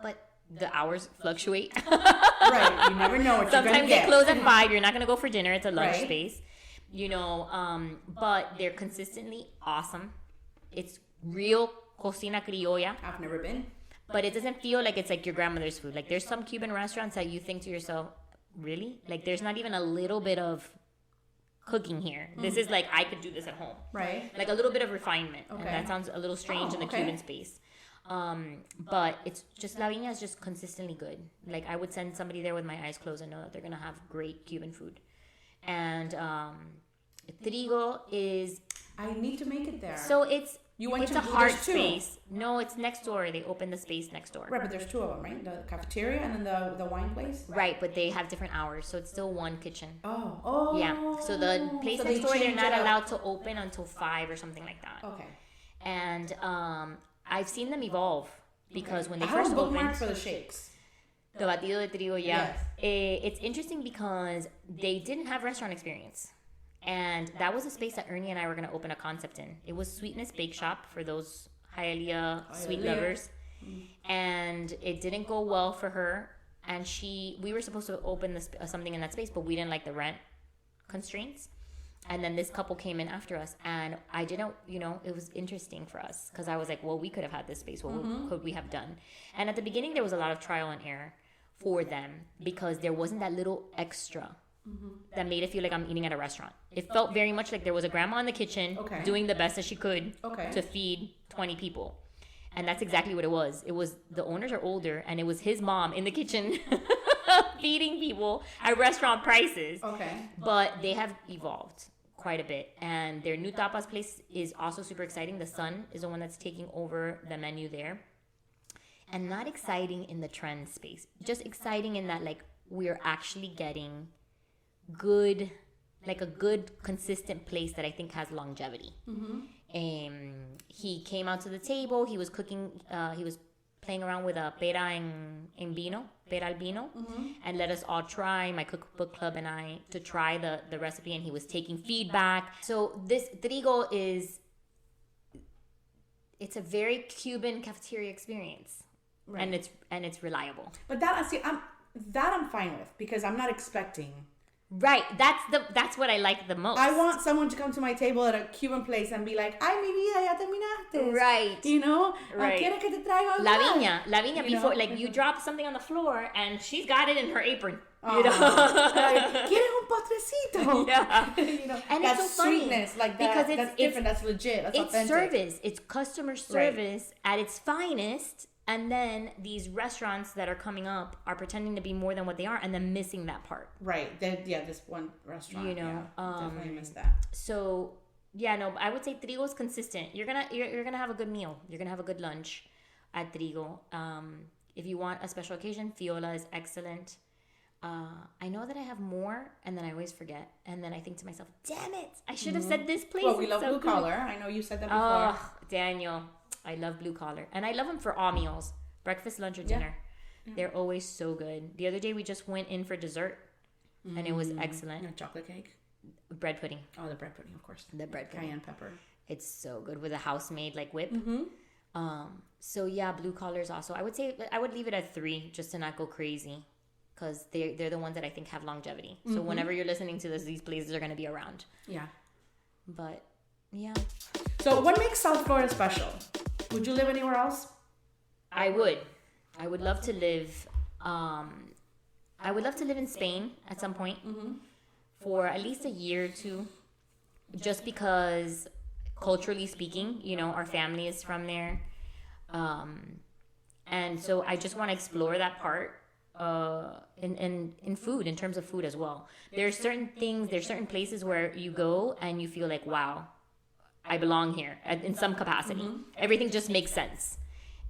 But the hours fluctuate. Right. You never know what you're going to Sometimes get. they close at 5. You're not going to go for dinner. It's a lunch Right. space. You know, but they're consistently awesome. It's real cocina criolla. I've never been. But it doesn't feel like it's like your grandmother's food. Like there's some Cuban restaurants that you think to yourself, really? Like there's not even a little bit of cooking here. This is like, I could do this at home. Right. Like a little bit of refinement. Okay. And that sounds a little strange in the okay. Cuban space. But it's just, La Viña is just consistently good. Like I would send somebody there with my eyes closed and know that they're going to have great Cuban food. And Trigo is... I need to make it there. So it's a hard there's two. space. No, it's next door. They opened the space next door. Right, but there's two of them, right? The cafeteria and then the wine place? Right, but they have different hours, so it's still one kitchen. Oh. Yeah, so the place next door, they're not allowed to open until 5 or something like that. Okay. And I've seen them evolve because when they I first have a bookmark opened... for the shakes. The batido de trigo, yeah. Yes. It's interesting because they didn't have restaurant experience. And that was a space that Ernie and I were going to open a concept in. It was Sweetness Bake Shop for those Hialeah sweet lovers. And it didn't go well for her. And we were supposed to open something in that space, but we didn't like the rent constraints. And then this couple came in after us. And I didn't, it was interesting for us. Because I was like, well, we could have had this space. What could we have done? And at the beginning, there was a lot of trial and error for them. Because there wasn't that little extra that made it feel like I'm eating at a restaurant. It felt very much like there was a grandma in the kitchen doing the best that she could to feed 20 people. And that's exactly what it was. It was, the owners are older, and it was his mom in the kitchen feeding people at restaurant prices. Okay. But they have evolved quite a bit. And their new tapas place is also super exciting. The son is the one that's taking over the menu there. And not exciting in the trend space. Just exciting in that, like, we're actually getting a good consistent place that I think has longevity. He came out to the table. He was cooking. He was playing around with a pera en vino, pera al vino, and let us all try, my cookbook club and I, to try the recipe. And he was taking feedback. So this trigo it's a very Cuban cafeteria experience, and it's reliable. But I'm fine with, because I'm not expecting. Right, that's what I like the most. I want someone to come to my table at a Cuban place and be like, "Ay, mi vida, ya terminaste." Right. Right. ¿Quieres que te traiga La viña before, like, you drop something on the floor and she's got it in her apron. ¿Quieres un postrecito? Yeah. And that's it's so funny sweetness, like that. Because that's different. That's legit. That's it's authentic. Service. It's customer service at its finest. And then these restaurants that are coming up are pretending to be more than what they are, and then missing that part. Right. This one restaurant. Definitely missed that. So I would say Trigo is consistent. You're gonna have a good meal. You're gonna have a good lunch at Trigo. If you want a special occasion, Fiola is excellent. I know that I have more, and then I always forget, and then I think to myself, "Damn it! I should have said this place." Well, we love Blue Collar. I know you said that before. Oh, Daniel. I love Blue Collar. And I love them for all meals. Breakfast, lunch, or dinner. Yeah. They're always so good. The other day, we just went in for dessert. And it was excellent. A chocolate cake? Bread pudding. Oh, the bread pudding, of course. The bread pudding. Cayenne pepper. It's so good with a house-made, like, whip. So, yeah, Blue Collars also. I would say I would leave it at 3 just to not go crazy. Because they're the ones that I think have longevity. So whenever you're listening to this, these places are going to be around. Yeah. But, yeah. So what makes South Florida special? Would you live anywhere else? I would love to live. I would love to live in Spain at some point for at least a year or 2, just because, culturally speaking, our family is from there, and so I just want to explore that part. In food, in terms of food as well. There's certain places where you go and you feel like, wow, I belong here in some capacity. Everything just makes sense.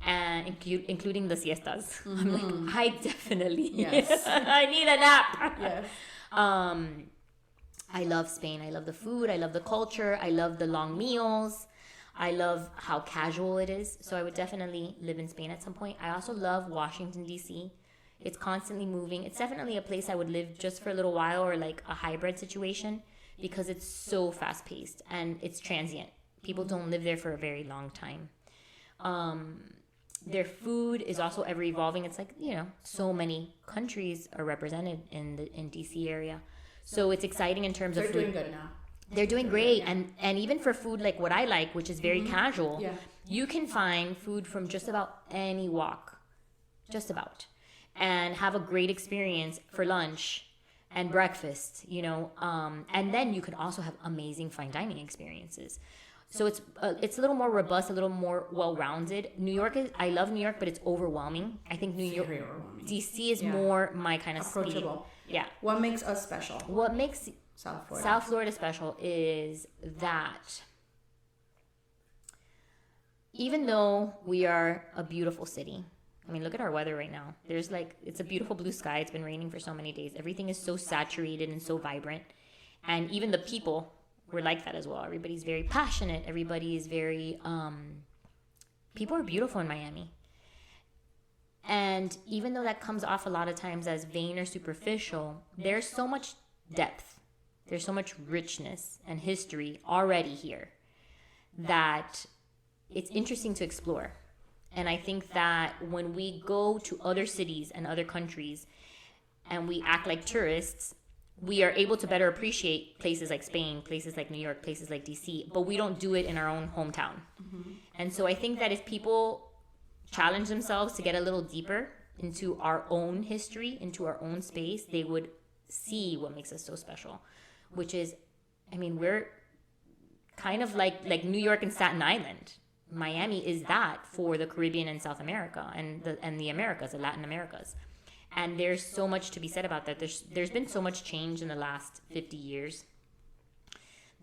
And including the siestas. I'm like, I definitely, I need a nap. Yes. I love Spain. I love the food. I love the culture. I love the long meals. I love how casual it is. So I would definitely live in Spain at some point. I also love Washington, D.C. It's constantly moving. It's definitely a place I would live just for a little while, or like a hybrid situation, because it's so fast paced and it's transient. People don't live there for a very long time. Their food is also ever evolving. It's like, so many countries are represented in DC area. So it's exciting in terms of food. They're doing good now. They're doing great. And even for food like what I like, which is very casual, you can find food from just about any walk. Just about. And have a great experience for lunch and breakfast, and then you can also have amazing fine dining experiences. So it's a little more robust, a little more well-rounded. I love New York, but it's overwhelming. I think DC is more my kind of approachable. Speed. Yeah. What makes us special? What makes South Florida special is that even though we are a beautiful city, I mean, look at our weather right now. There's it's a beautiful blue sky. It's been raining for so many days. Everything is so saturated and so vibrant. And even the people were like that as well. Everybody's very passionate. Everybody is very, people are beautiful in Miami. And even though that comes off a lot of times as vain or superficial, there's so much depth. There's so much richness and history already here that it's interesting to explore. And I think that when we go to other cities and other countries and we act like tourists, we are able to better appreciate places like Spain, places like New York, places like DC, but we don't do it in our own hometown. Mm-hmm. And so I think that if people challenge themselves to get a little deeper into our own history, into our own space, they would see what makes us so special, which is, I mean, we're kind of like New York and Staten Island. Miami is that for the Caribbean and South America and the Americas, the Latin Americas. And there's so much to be said about that. There's been so much change in the last 50 years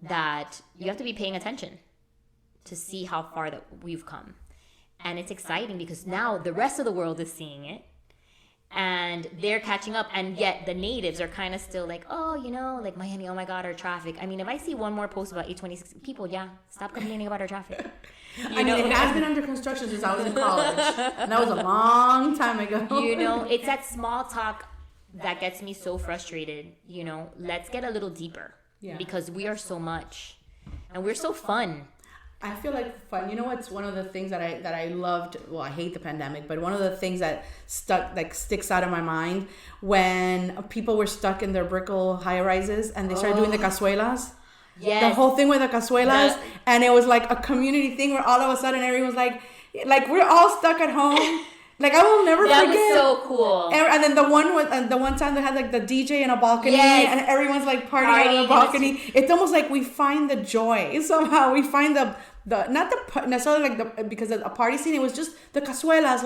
that you have to be paying attention to see how far that we've come. And it's exciting because now the rest of the world is seeing it and they're catching up. And yet the natives are kind of still like, oh, like Miami, oh my God, our traffic. I mean, if I see one more post about 826 people, stop complaining about our traffic. It has been under construction since I was in college. And that was a long time ago. It's that small talk that gets me so frustrated. Let's get a little deeper because we are so much and we're so fun. I feel like fun. What's one of the things that I loved? Well, I hate the pandemic, but one of the things that sticks out of my mind when people were stuck in their brickle high rises and they started doing the cazuelas. Yes. The whole thing with the cazuelas, and it was like a community thing where all of a sudden everyone's like we're all stuck at home. I will never forget. That was so cool. And then the one time they had the DJ in a balcony, and everyone's partying on the balcony. It's almost like we find the joy somehow. We find the not the necessarily because of a party scene. It was just the cazuelas.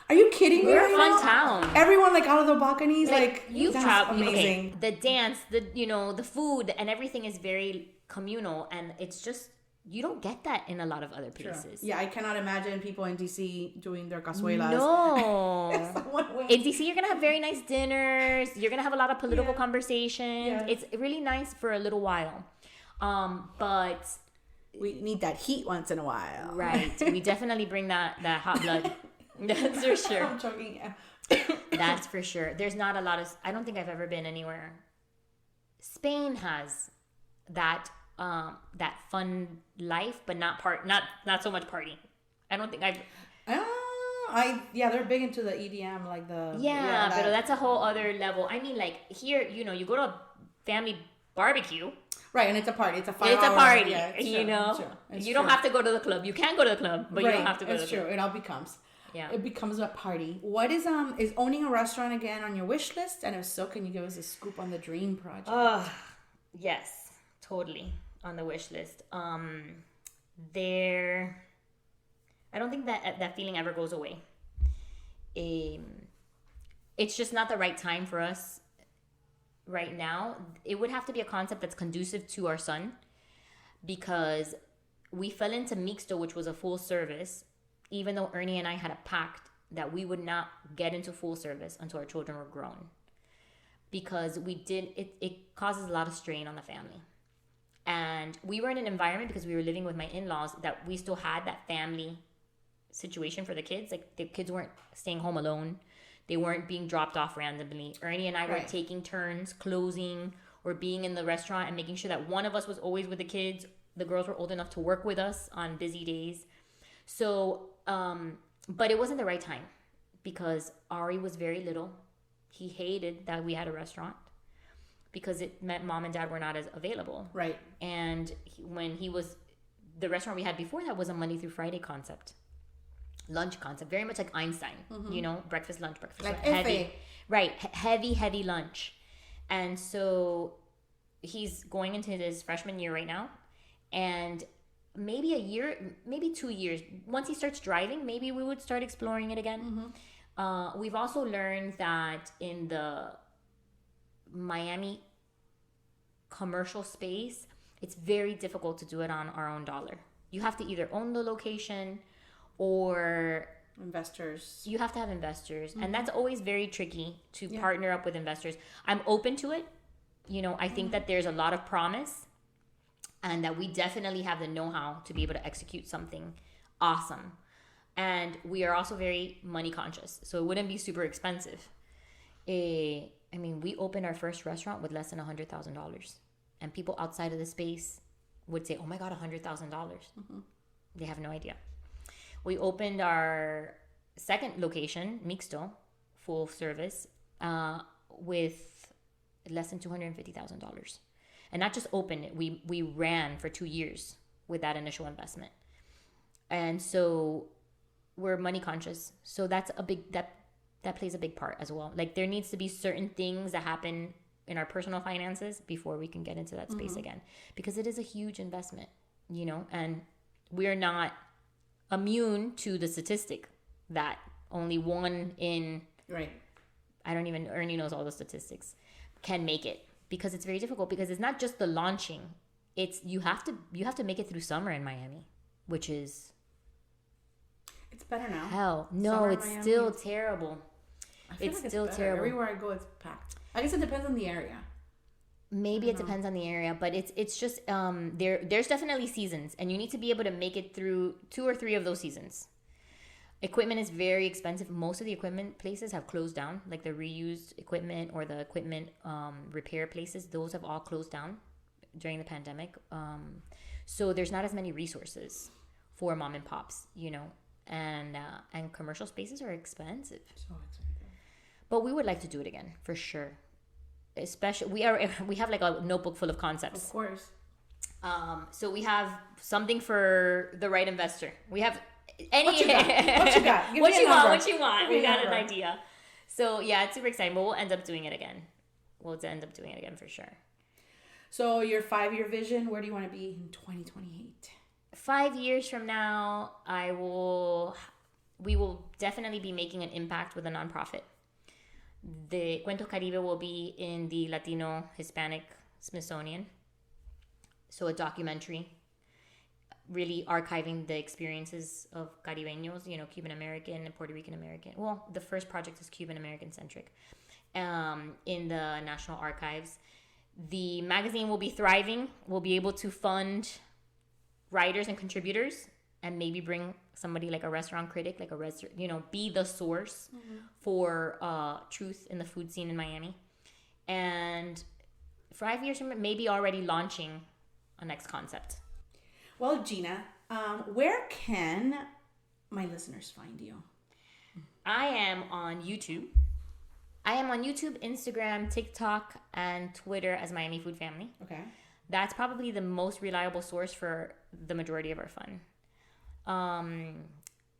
Are you kidding me? We're a fun town. Everyone out of the balconies. You've traveled. Amazing. Okay, the dance, the food, and everything is very communal, and it's just. You don't get that in a lot of other places. Sure. Yeah, I cannot imagine people in DC doing their cazuelas. No. In DC, you're going to have very nice dinners. You're going to have a lot of political conversations. Yeah. It's really nice for a little while. But... we need that heat once in a while. Right. We definitely bring that hot blood. That's for sure. I'm joking. That's for sure. There's not a lot of... I don't think I've ever been anywhere. Spain has that fun life, but not so much party. I don't think they're big into the EDM, but that's a whole other level. I mean, here, you go to a family barbecue, right? And it's a party. It's a 5 It's hour, a party. Yeah, it's you don't have to go to the club. You can go to the club, but you don't have to go to the club. It's true. It all becomes. Yeah. It becomes a party. What is owning a restaurant again on your wish list? And if so, can you give us a scoop on the dream project? Yes, totally. On the wish list. I don't think that feeling ever goes away. It's just not the right time for us right now. It would have to be a concept that's conducive to our son, because we fell into Mixto, which was a full service, even though Ernie and I had a pact that we would not get into full service until our children were grown, because it causes a lot of strain on the family. And we were in an environment, because we were living with my in-laws, that we still had that family situation for the kids. The kids weren't staying home alone. They weren't being dropped off randomly. Ernie and I were taking turns closing or being in the restaurant and making sure that one of us was always with the kids. The girls were old enough to work with us on busy days. So, but it wasn't the right time, because Ari was very little. He hated that we had a restaurant, because it meant mom and dad were not as available. Right. And the restaurant we had before that was a Monday through Friday concept. Lunch concept. Very much like Einstein. Mm-hmm. Breakfast, lunch. Heavy. Right. Heavy lunch. And so he's going into his freshman year right now. And maybe a year, maybe 2 years. Once he starts driving, maybe we would start exploring it again. Mm-hmm. We've also learned that in the Miami commercial space, it's very difficult to do it on our own dollar. You have to either own the location or investors. You have to have investors. And that's always very tricky to partner up with investors. I'm open to it. You know, I think that there's a lot of promise and that we definitely have the know-how to be able to execute something awesome. And we are also very money conscious. So it wouldn't be super expensive. I mean, we opened our first restaurant with less than $100,000. And people outside of the space would say, oh my God, $100,000. They have no idea. We opened our second location, Mixto, full service, with less than $250,000. And not just opened it, we ran for 2 years with that initial investment. And so we're money conscious. So that's a big, that plays a big part as well. Like there needs to be certain things that happen in our personal finances before we can get into that space again. Because it is a huge investment, you know, and we're not immune to the statistic that only 1 in, I don't even, Ernie knows all the statistics, can make it. Because it's very difficult, because it's not just the launching. It's, you have to make it through summer in Miami, which is... It's better now. Hell, no, it's still terrible. It's still terrible. Everywhere I go, it's packed. I guess it depends on the area. Maybe it depends on the area, but it's just there's definitely seasons, and you need to be able to make it through 2 or 3 of those seasons. Equipment is very expensive. Most of the equipment places have closed down, like the reused equipment or the equipment repair places. Those have all closed down during the pandemic. So there's not as many resources for mom and pops, you know, and commercial spaces are expensive. So expensive. But we would like to do it again for sure. Especially we have like a notebook full of concepts. Of course. So we have something for the right investor. We have any what you got? What you want. We got an idea. So yeah, it's super exciting. But we'll end up doing it again. For sure. So your 5-year vision, where do you want to be in 2028? 5 years from now, we will definitely be making an impact with a nonprofit. The Cuento Caribe will be in the Latino Hispanic Smithsonian. So a documentary really archiving the experiences of Caribeños, you know, Cuban American and Puerto Rican American. Well, the first project is Cuban American centric in the National Archives. The magazine will be thriving. We'll be able to fund writers and contributors and maybe bring somebody like a restaurant critic, like be the source for truth in the food scene in Miami. And 5 years from it, maybe already launching a next concept. Well, Gina, where can my listeners find you? I am on YouTube. Instagram, TikTok, and Twitter as Miami Food Family. Okay. That's probably the most reliable source for the majority of our fun.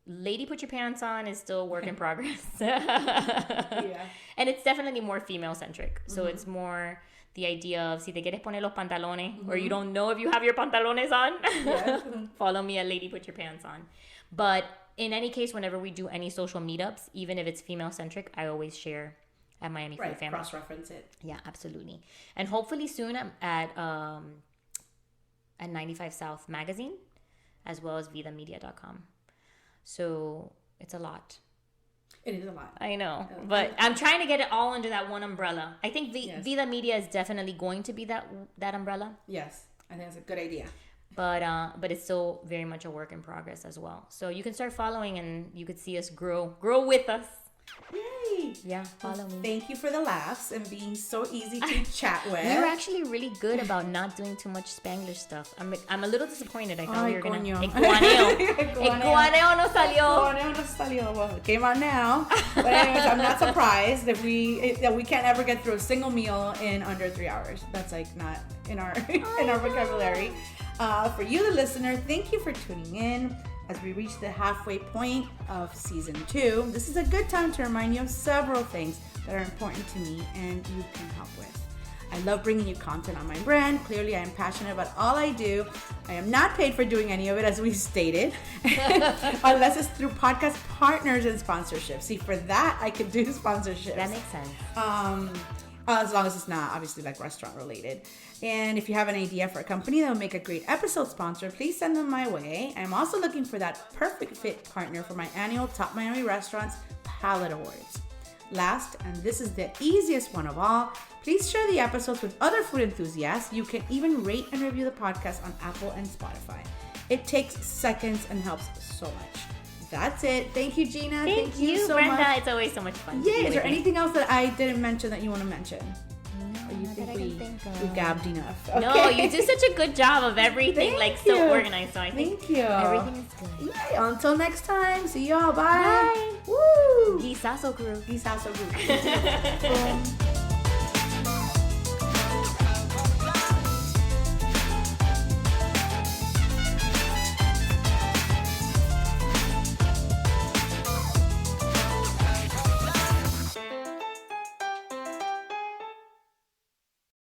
Lady Put Your Pants On is still a work in progress. Yeah. And it's definitely more female centric. So it's more the idea of si te quieres poner los pantalones or you don't know if you have your pantalones on, follow me at Lady Put Your Pants On. But in any case, whenever we do any social meetups, even if it's female centric, I always share at Miami Food Family. Cross-reference it. Yeah, absolutely. And hopefully soon at 95 South Magazine, as well as vidamedia.com. So it's a lot. It is a lot. I know. But I'm trying to get it all under that one umbrella. I think Vida Media is definitely going to be that umbrella. Yes. I think that's a good idea. But it's still very much a work in progress as well. So you can start following and you could see us grow with us. Yay! Yeah, follow me. Thank you for the laughs and being so easy to chat with. You're actually really good about not doing too much Spanglish stuff. I'm a little disappointed. I thought we were going to... Ecuaneo no salió. Well, it came out now. But anyways, I'm not surprised that we can't ever get through a single meal in under 3 hours. That's like not in our vocabulary. For you, the listener, thank you for tuning in. As we reach the halfway point of season 2, this is a good time to remind you of several things that are important to me and you can help with. I love bringing you content on my brand. Clearly, I am passionate about all I do. I am not paid for doing any of it, as we stated, unless it's through podcast partners and sponsorships. See, for that, I could do sponsorships. That makes sense. As long as it's not obviously like restaurant related. And if you have an idea for a company that would make a great episode sponsor, please send them my way. I'm also looking for that perfect fit partner for my annual Top Miami Restaurants Palette Awards. Last, and this is the easiest one of all, please share the episodes with other food enthusiasts. You can even rate and review the podcast on Apple and Spotify. It takes seconds and helps so much. That's it. Thank you, Gina. Thank you so Brenda. much. It's always so much fun. Yeah, is there anything else that I didn't mention that you want to mention? No, Or you not think that I can think of. we gabbed enough? No, Okay. you do such a good job of everything, Thank so you. organized. So I think Thank you. everything is good. Yay. Until next time. See y'all. Bye. Bye. Woo. Gisasso crew. Gisasso group. Boom.